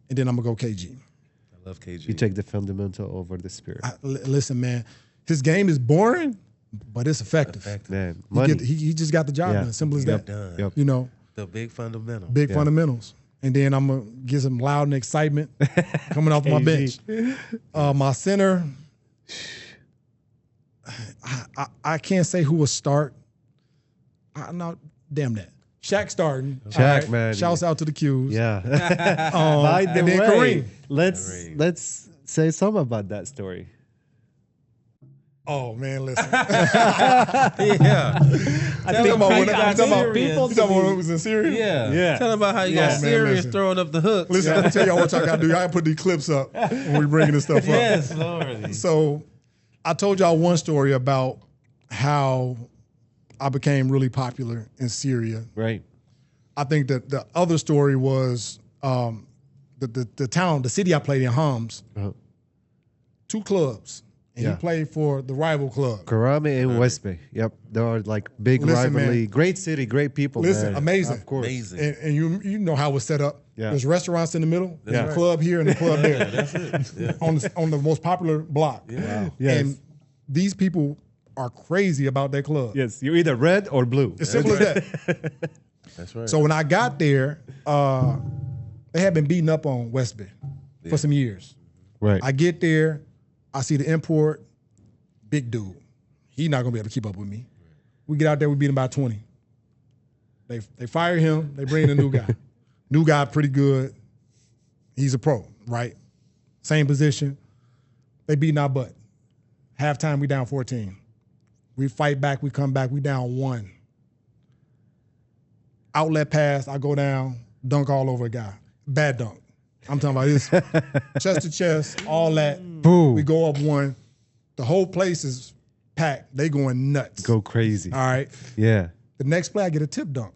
[SPEAKER 3] And then I'm going to go KG.
[SPEAKER 4] I love KG.
[SPEAKER 1] You take the fundamental over the spirit.
[SPEAKER 3] Listen, man, his game is boring, but it's effective.
[SPEAKER 1] Man,
[SPEAKER 3] He,
[SPEAKER 1] money.
[SPEAKER 3] he just got the job
[SPEAKER 1] Yeah.
[SPEAKER 3] done. Simple as
[SPEAKER 1] Yep.
[SPEAKER 3] that.
[SPEAKER 4] Done.
[SPEAKER 1] Yep.
[SPEAKER 3] You know,
[SPEAKER 4] The big fundamental.
[SPEAKER 3] big
[SPEAKER 1] Yeah.
[SPEAKER 3] fundamentals. And then I'm going to get some loud and excitement coming off my bench. My center, I can't say who will start. No, damn that. Shaq starting.
[SPEAKER 1] Shaq,
[SPEAKER 3] All
[SPEAKER 1] man.
[SPEAKER 3] Shouts out to the Qs.
[SPEAKER 1] Yeah. By the
[SPEAKER 3] and then
[SPEAKER 1] way,
[SPEAKER 3] Kareem.
[SPEAKER 1] let's say something about that story.
[SPEAKER 3] Oh, man, listen.
[SPEAKER 4] Yeah.
[SPEAKER 3] talking about when
[SPEAKER 4] got
[SPEAKER 3] people
[SPEAKER 4] serious.
[SPEAKER 3] talking about when it was in Syria?
[SPEAKER 4] Yeah.
[SPEAKER 1] Yeah.
[SPEAKER 4] Tell him about how you
[SPEAKER 3] Yeah,
[SPEAKER 4] got
[SPEAKER 3] man,
[SPEAKER 4] serious
[SPEAKER 3] listen.
[SPEAKER 4] throwing up the hooks.
[SPEAKER 3] Listen, I'm tell y'all what y'all got to do. Y'all put these clips up when we bringing this stuff up.
[SPEAKER 4] Yes, Lord.
[SPEAKER 3] So I told y'all one story about how I became really popular in Syria.
[SPEAKER 1] Right.
[SPEAKER 3] I think that the other story was the town, the city I played in, Holmes,
[SPEAKER 1] Uh-huh.
[SPEAKER 3] 2 clubs. And
[SPEAKER 1] Yeah.
[SPEAKER 3] he played for the rival club.
[SPEAKER 1] Karame and West Bay. Yep. There are like big
[SPEAKER 3] Listen,
[SPEAKER 1] rivalry.
[SPEAKER 3] man.
[SPEAKER 1] Great city, great people.
[SPEAKER 3] Listen,
[SPEAKER 1] man.
[SPEAKER 3] amazing.
[SPEAKER 1] Of course.
[SPEAKER 4] Amazing.
[SPEAKER 3] And you know how it's set up.
[SPEAKER 1] Yeah.
[SPEAKER 3] There's restaurants in the middle. There's
[SPEAKER 1] Yeah.
[SPEAKER 3] a club here and a club there.
[SPEAKER 4] That's it. Yeah.
[SPEAKER 3] on the most popular block.
[SPEAKER 4] Yeah.
[SPEAKER 1] Yes.
[SPEAKER 3] And these people are crazy about their club.
[SPEAKER 1] Yes. You're either red or blue.
[SPEAKER 3] It's simple as that.
[SPEAKER 4] That's right.
[SPEAKER 3] So when I got there, they had been beating up on West Bay for some years.
[SPEAKER 1] Right.
[SPEAKER 3] I get there, I see the import, big dude. He not gonna be able to keep up with me. We get out there, we beat him by 20. They fire him, they bring in a new guy. New guy, pretty good. He's a pro, right? Same position. They beating our butt. Halftime, we down 14. We fight back, we come back, we down 1. Outlet pass, I go down, dunk all over a guy. Bad dunk. I'm talking about this chest to chest, all that.
[SPEAKER 1] Boom.
[SPEAKER 3] We go up 1. The whole place is packed. They going nuts.
[SPEAKER 1] Go crazy.
[SPEAKER 3] All right.
[SPEAKER 1] Yeah.
[SPEAKER 3] The next play, I get a tip dunk.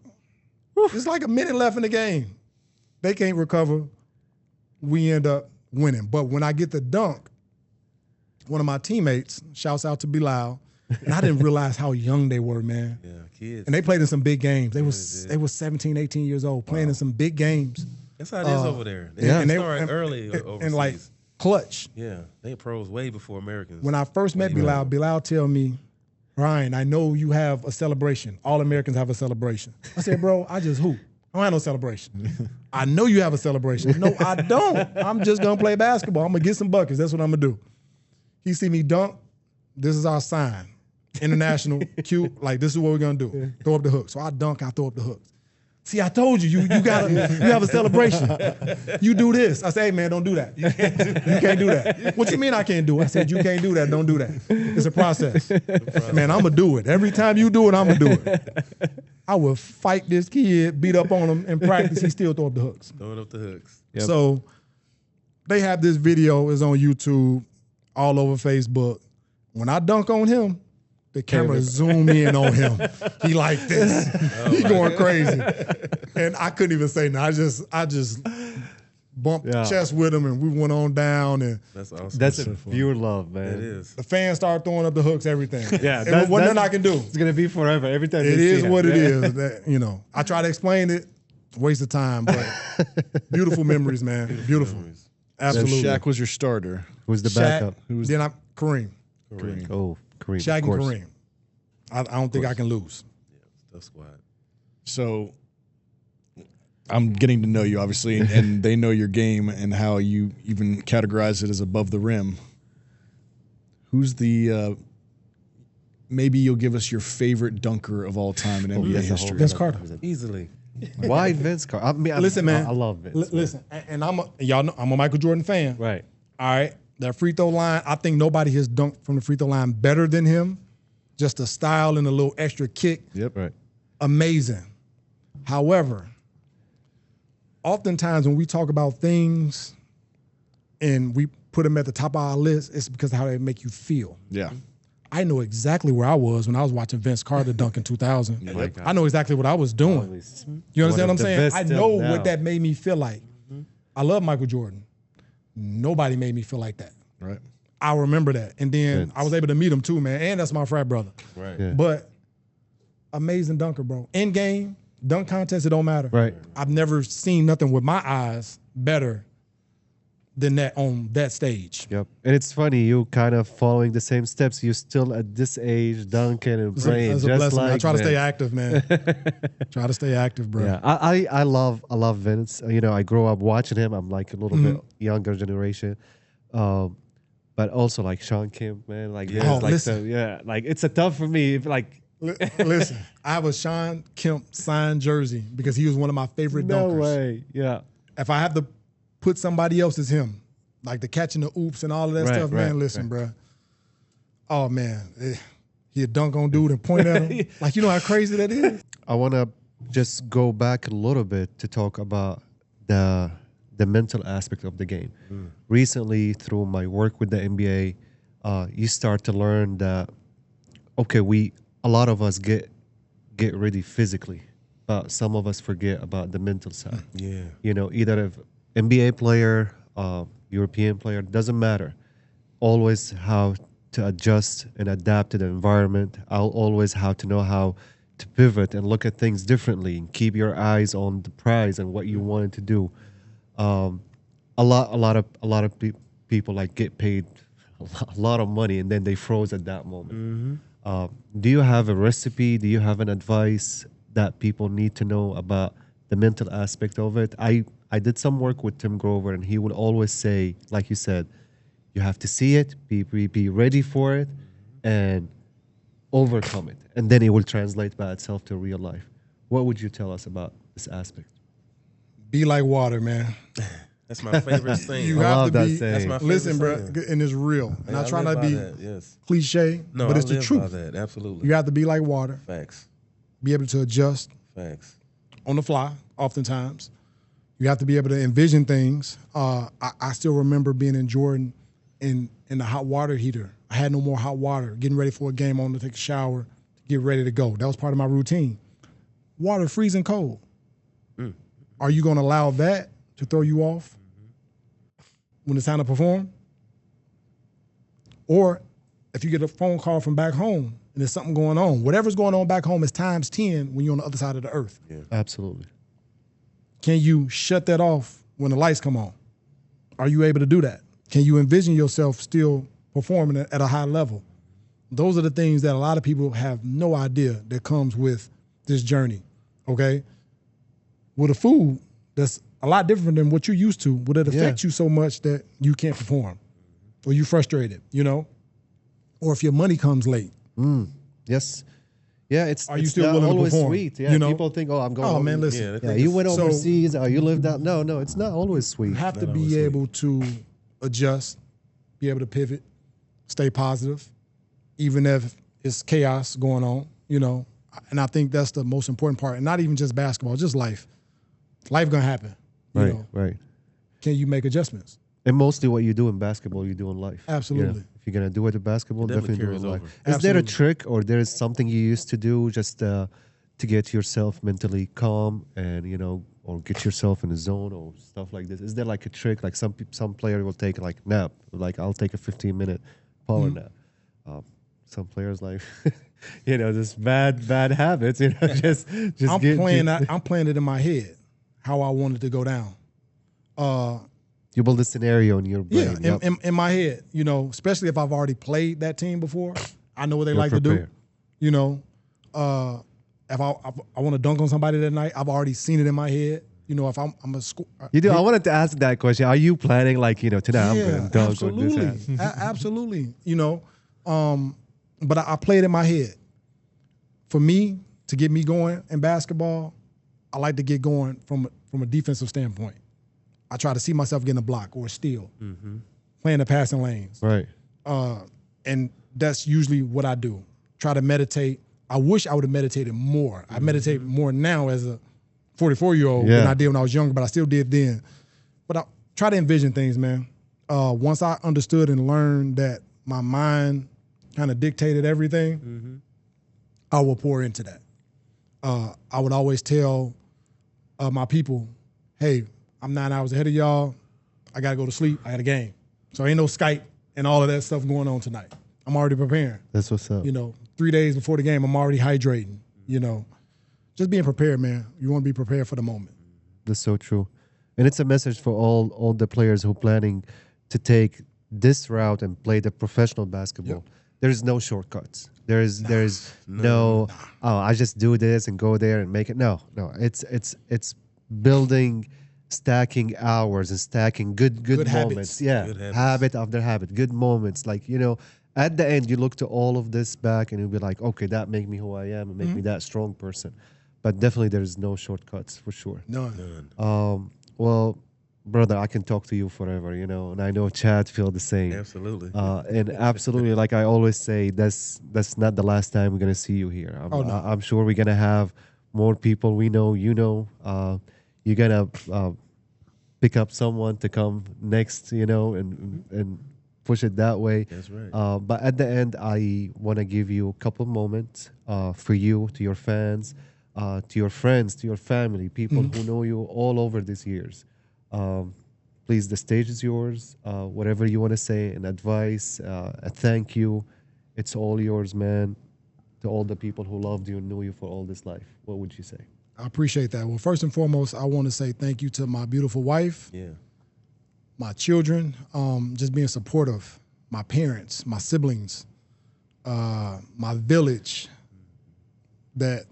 [SPEAKER 3] It's like a minute left in the game. They can't recover. We end up winning. But when I get the dunk, one of my teammates, shouts out to Bilal, and I didn't realize how young they were, man.
[SPEAKER 4] Yeah, kids.
[SPEAKER 3] And they played in some big games. They was 17, 18 years old, playing in some big games.
[SPEAKER 4] That's how it is over there. They
[SPEAKER 3] And they
[SPEAKER 4] start early
[SPEAKER 3] and
[SPEAKER 4] overseas.
[SPEAKER 3] like clutch.
[SPEAKER 4] Yeah, they pros way before Americans.
[SPEAKER 3] When I first met Bilal tell me, Ryan, I know you have a celebration. All Americans have a celebration. I said, bro, I just hoop. I don't have no celebration. I know you have a celebration. No, I don't. I'm just gonna play basketball. I'm gonna get some buckets. That's what I'm gonna do. He see me dunk. This is our sign. International cue. Like this is what we're gonna do. Throw up the hook. So I dunk. I throw up the hooks. See, I told you, you have a celebration. You do this. I say, hey man, don't do that. You can't do that. What you mean I can't do it? I said, you can't do that. Don't do that. It's a process. Man, I'm gonna do it. Every time you do it, I'm gonna do it. I would fight this kid, beat up on him in practice. He still throw up the hooks.
[SPEAKER 4] throwing up the hooks.
[SPEAKER 1] Yep.
[SPEAKER 3] So they have this video. It's on YouTube, all over Facebook. When I dunk on him, the camera zoom in on him. He like this. He going crazy. And I couldn't even say no. I just bumped chest with him and we went on down and
[SPEAKER 4] That's awesome.
[SPEAKER 1] That's a pure love, man.
[SPEAKER 4] It is.
[SPEAKER 3] the fans started throwing up the hooks, everything.
[SPEAKER 1] Yeah.
[SPEAKER 3] And there wasn't nothing I can do.
[SPEAKER 1] It's going to be forever. Every time
[SPEAKER 3] It
[SPEAKER 1] they
[SPEAKER 3] is
[SPEAKER 1] see
[SPEAKER 3] what
[SPEAKER 1] him.
[SPEAKER 3] it is. That, you know, I try to explain it, waste of time, but beautiful memories, man. Beautiful. Absolutely.
[SPEAKER 2] So Shaq was your starter.
[SPEAKER 1] Who's the
[SPEAKER 3] Shaq,
[SPEAKER 1] backup?
[SPEAKER 3] then I'm Kareem.
[SPEAKER 2] Kareem.
[SPEAKER 1] Oh, Kareem.
[SPEAKER 3] Shaq
[SPEAKER 1] of
[SPEAKER 3] and
[SPEAKER 1] course.
[SPEAKER 3] Kareem. I don't think I can lose.
[SPEAKER 4] Tough squad.
[SPEAKER 2] So I'm getting to know you, obviously, and they know your game and how you even categorize it as above the rim. Who's the maybe you'll give us your favorite dunker of all time in NBA history?
[SPEAKER 3] Vince Carter.
[SPEAKER 4] Easily.
[SPEAKER 1] Why Vince Carter? I mean,
[SPEAKER 3] Listen, man.
[SPEAKER 1] I love Vince.
[SPEAKER 3] Listen, and y'all know I'm a Michael Jordan fan.
[SPEAKER 1] Right.
[SPEAKER 3] All right. That free throw line, I think nobody has dunked from the free throw line better than him. Just a style and a little extra kick.
[SPEAKER 2] Yep.
[SPEAKER 1] Right.
[SPEAKER 3] Amazing. However, oftentimes when we talk about things and we put them at the top of our list, it's because of how they make you feel.
[SPEAKER 2] Yeah.
[SPEAKER 3] I know exactly where I was when I was watching Vince Carter dunk in 2000.
[SPEAKER 1] Yep.
[SPEAKER 3] I know exactly what I was doing. You understand what I'm saying? I know what that made me feel like. I love Michael Jordan. Nobody made me feel like that.
[SPEAKER 2] Right.
[SPEAKER 3] I remember that. And then
[SPEAKER 1] Vince.
[SPEAKER 3] I was able to meet him too, man. And that's my frat brother.
[SPEAKER 4] Right.
[SPEAKER 1] Yeah.
[SPEAKER 3] But amazing dunker, bro. In game, dunk contest, it don't matter.
[SPEAKER 1] Right.
[SPEAKER 3] I've never seen nothing with my eyes better than that on that stage.
[SPEAKER 1] Yep. And it's funny, you kind of following the same steps. You still at this age dunking and playing
[SPEAKER 3] That's a
[SPEAKER 1] just
[SPEAKER 3] blessing, man. I
[SPEAKER 1] like
[SPEAKER 3] try to
[SPEAKER 1] Vince.
[SPEAKER 3] stay active, man. Try to stay active, bro.
[SPEAKER 1] Yeah, I love Vince. You know, I grew up watching him. I'm like a little bit younger generation, but also like Sean Kemp, man. Like,
[SPEAKER 4] Yeah.
[SPEAKER 1] Vince,
[SPEAKER 3] Oh,
[SPEAKER 1] like
[SPEAKER 3] listen.
[SPEAKER 1] like it's a tough for me. If like,
[SPEAKER 3] Listen, I have a Sean Kemp signed jersey because he was one of my favorite
[SPEAKER 1] no
[SPEAKER 3] dunkers.
[SPEAKER 1] way. Yeah,
[SPEAKER 3] If I have to put somebody else as him, like the catching the oops and all of that
[SPEAKER 1] Right,
[SPEAKER 3] stuff,
[SPEAKER 1] right,
[SPEAKER 3] man, listen, bro. Oh, man. He'd dunk on dude and point at him. Like, you know how crazy that is?
[SPEAKER 1] I want to just go back a little bit to talk about the mental aspect of the game. Recently, through my work with the NBA, you start to learn that okay, a lot of us get ready physically, but some of us forget about the mental side.
[SPEAKER 4] Yeah.
[SPEAKER 1] You know, either an NBA player, European player, doesn't matter. Always how to adjust and adapt to the environment. I'll always have to know how to pivot and look at things differently and keep your eyes on the prize and what you wanted to do. A lot of people like get paid a lot of money and then they froze at that moment. Do you have a recipe? Do you have an advice that people need to know about the mental aspect of it? I did some work with Tim Grover, and he would always say, like you said, you have to see it, be ready for it, and overcome it, and then it will translate by itself to real life. What would you tell us about this aspect?
[SPEAKER 3] Be like water, man.
[SPEAKER 4] That's my favorite thing.
[SPEAKER 3] You
[SPEAKER 1] I
[SPEAKER 3] have
[SPEAKER 1] love
[SPEAKER 3] to
[SPEAKER 1] that
[SPEAKER 3] be.
[SPEAKER 1] saying.
[SPEAKER 4] That's my favorite
[SPEAKER 3] Listen, bro,
[SPEAKER 4] saying.
[SPEAKER 3] and it's real. And
[SPEAKER 4] Yeah,
[SPEAKER 3] I try
[SPEAKER 4] live
[SPEAKER 3] not to
[SPEAKER 4] by
[SPEAKER 3] be
[SPEAKER 4] that, yes.
[SPEAKER 3] cliche,
[SPEAKER 4] No,
[SPEAKER 3] but it's
[SPEAKER 4] I
[SPEAKER 3] the
[SPEAKER 4] live
[SPEAKER 3] truth.
[SPEAKER 4] by that. Absolutely.
[SPEAKER 3] You have to be like water,
[SPEAKER 4] Facts.
[SPEAKER 3] be able to adjust
[SPEAKER 4] Facts.
[SPEAKER 3] on the fly, oftentimes. You have to be able to envision things. I still remember being in Jordan in the hot water heater. I had no more hot water, getting ready for a game, on to take a shower, get ready to go. That was part of my routine. Water freezing cold. Are you going to allow that to throw you off when it's time to perform? Or if you get a phone call from back home and there's something going on, whatever's going on back home is times 10 when you're on the other side of the earth.
[SPEAKER 4] Yeah.
[SPEAKER 1] Absolutely.
[SPEAKER 3] Can you shut that off when the lights come on? Are you able to do that? Can you envision yourself still performing at a high level? Those are the things that a lot of people have no idea that comes with this journey, okay? With a food that's a lot different than what you're used to, would it affect you so much that you can't perform? Or you frustrated, you know? Or if your money comes late.
[SPEAKER 1] Yes. Yeah,
[SPEAKER 3] Are you
[SPEAKER 1] it's
[SPEAKER 3] still
[SPEAKER 1] not
[SPEAKER 3] willing to
[SPEAKER 1] always
[SPEAKER 3] perform?
[SPEAKER 1] sweet. Yeah,
[SPEAKER 3] You know?
[SPEAKER 1] people think, oh, I'm going.
[SPEAKER 3] Oh,
[SPEAKER 1] over-
[SPEAKER 3] man, listen.
[SPEAKER 4] Yeah,
[SPEAKER 1] Yeah, you went
[SPEAKER 3] So-
[SPEAKER 1] overseas. Oh, you lived out. No, it's not always sweet.
[SPEAKER 3] You have to
[SPEAKER 4] Not
[SPEAKER 3] be
[SPEAKER 4] always sweet.
[SPEAKER 3] able to adjust, be able to pivot, stay positive, even if it's chaos going on, you know. And I think that's the most important part. And not even just basketball, just life. Life gonna happen. You
[SPEAKER 1] Right,
[SPEAKER 3] know.
[SPEAKER 1] right.
[SPEAKER 3] Can you make adjustments?
[SPEAKER 1] And mostly what you do in basketball, you do in life.
[SPEAKER 3] Absolutely.
[SPEAKER 1] You know, if you're gonna do it in basketball,
[SPEAKER 4] It definitely
[SPEAKER 1] definitely do it in
[SPEAKER 4] carries
[SPEAKER 1] life.
[SPEAKER 4] over.
[SPEAKER 1] Is there a
[SPEAKER 3] Absolutely.
[SPEAKER 1] trick, or there is something you used to do just to get yourself mentally calm and or get yourself in the zone or stuff like this? Is there like a trick? Like some player will take like nap. Like I'll take a 15-minute power nap. Some players like just bad habits. Just
[SPEAKER 3] I'm playing it in my head how I want it to go down.
[SPEAKER 1] You build a scenario in your brain.
[SPEAKER 3] Yeah, in my head, you know, especially if I've already played that team before, I know what they
[SPEAKER 1] You're
[SPEAKER 3] like to do.
[SPEAKER 1] prepared.
[SPEAKER 3] You know, if I want to dunk on somebody that night, I've already seen it in my head. You know, if I'm a score.
[SPEAKER 1] You do. I wanted to ask that question. Are you planning like, tonight I'm going
[SPEAKER 3] Yeah,
[SPEAKER 1] to dunk
[SPEAKER 3] absolutely,
[SPEAKER 1] on this hat?
[SPEAKER 3] absolutely. You know, but I played in my head. For me to get me going in basketball, I like to get going from a defensive standpoint. I try to see myself getting a block or a steal, playing the passing lanes.
[SPEAKER 1] Right.
[SPEAKER 3] And that's usually what I do. Try to meditate. I wish I would have meditated more. I meditate more now as a 44-year-old than I did when I was younger, but I still did then. But I try to envision things, man. Once I understood and learned that my mind kind of dictated everything, I will pour into that. I would always tell my people, hey, I'm 9 hours ahead of y'all. I got to go to sleep. I got a game. So ain't no Skype and all of that stuff going on tonight. I'm already preparing.
[SPEAKER 1] That's what's up.
[SPEAKER 3] You know, 3 days before the game, I'm already hydrating, you know. Just being prepared, man. You want to be prepared for the moment.
[SPEAKER 1] That's so true. And it's a message for all the players who are planning to take this route and play the professional basketball. There's no shortcuts. There's no I just do this and go there and make it. No. It's building, stacking hours and stacking good moments.
[SPEAKER 3] habits.
[SPEAKER 1] Yeah.
[SPEAKER 4] Good habits.
[SPEAKER 1] Habit after habit. Good moments. Like, at the end you look to all of this back and you'll be like, okay, that make me who I am and make me that strong person. But definitely there's no shortcuts for sure.
[SPEAKER 3] None.
[SPEAKER 1] Well, brother, I can talk to you forever, and I know Chad feel the same.
[SPEAKER 4] Absolutely.
[SPEAKER 1] And absolutely, like I always say, that's not the last time we're gonna see you here. I'm sure we're gonna have more people we know. You're gonna pick up someone to come next, and push it that way.
[SPEAKER 4] That's right.
[SPEAKER 1] But at the end, I want to give you a couple moments for you, to your fans, to your friends, to your family, people who know you all over these years. Please, the stage is yours. Whatever you want to say, an advice, a thank you, it's all yours, man. To all the people who loved you and knew you for all this life, what would you say?
[SPEAKER 3] I appreciate that. Well, first and foremost, I want to say thank you to my beautiful wife, my children, just being supportive, my parents, my siblings, my village, that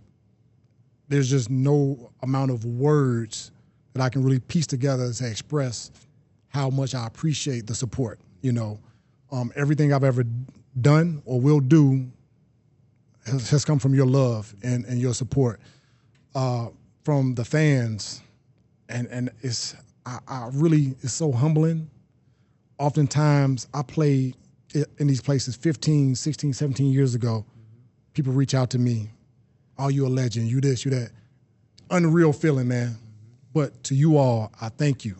[SPEAKER 3] there's just no amount of words that I can really piece together to express how much I appreciate the support. Everything I've ever done or will do has come from your love and your support, from the fans, and it's so humbling. Oftentimes I played in these places 15, 16, 17 years ago. People reach out to me, oh, you a legend, you this, you that. Unreal feeling, man. But to you all, I thank you.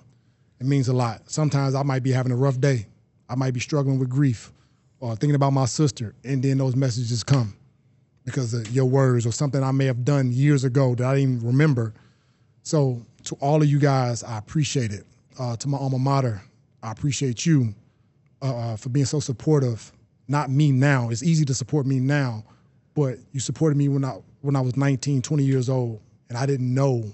[SPEAKER 3] It means a lot. Sometimes I might be having a rough day. I might be struggling with grief or thinking about my sister, and then those messages come because of your words or something I may have done years ago that I didn't even remember. So to all of you guys, I appreciate it. To my alma mater, I appreciate you for being so supportive. Not me now. It's easy to support me now, but you supported me when I was 19, 20 years old, and I didn't know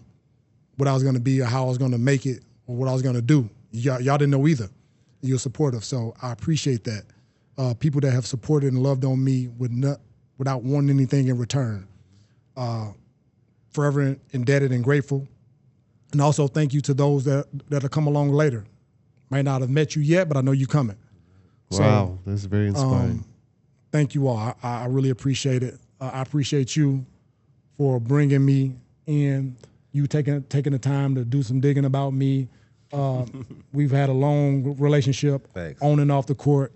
[SPEAKER 3] what I was going to be or how I was going to make it or what I was going to do. Y'all didn't know either. You're supportive, so I appreciate that. People that have supported and loved on me without wanting anything in return. Forever indebted and grateful. And also thank you to those that have come along later. Might not have met you yet, but I know you're coming.
[SPEAKER 1] Wow, that's very inspiring.
[SPEAKER 3] Thank you all. I really appreciate it. I appreciate you for bringing me in. You taking the time to do some digging about me. We've had a long relationship.
[SPEAKER 4] Thanks.
[SPEAKER 3] On and off the court.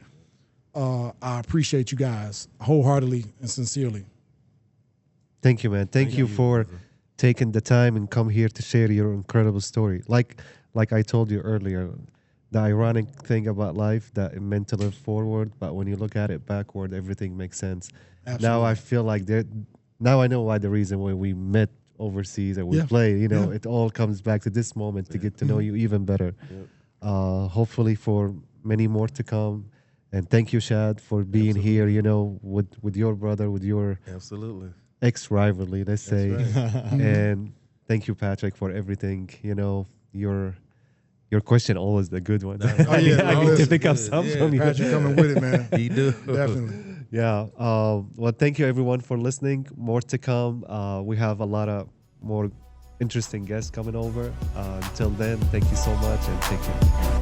[SPEAKER 3] I appreciate you guys wholeheartedly and sincerely.
[SPEAKER 1] Thank you, man. Thank you for taking the time and come here to share your incredible story. Like I told you earlier, the ironic thing about life that it meant to live forward, but when you look at it backward, everything makes sense.
[SPEAKER 3] Absolutely.
[SPEAKER 1] Now I feel like now I know why the reason why we met overseas and we play, it all comes back to this moment to get to know you even better. Hopefully for many more to come. And thank you, Shad, for being here, with your brother, with your
[SPEAKER 4] Absolutely.
[SPEAKER 1] ex-rivalry, let's say.
[SPEAKER 4] right.
[SPEAKER 1] And thank you, Patrick, for everything, your Your question always the good one.
[SPEAKER 3] Oh, yeah,
[SPEAKER 1] I need to
[SPEAKER 3] listen,
[SPEAKER 1] pick up
[SPEAKER 4] good.
[SPEAKER 1] some
[SPEAKER 4] Yeah.
[SPEAKER 1] from you.
[SPEAKER 3] Patrick coming with it, man.
[SPEAKER 4] He do.
[SPEAKER 3] Definitely.
[SPEAKER 1] Yeah. Well, thank you everyone for listening. More to come. We have a lot of more interesting guests coming over. Until then, thank you so much and take care.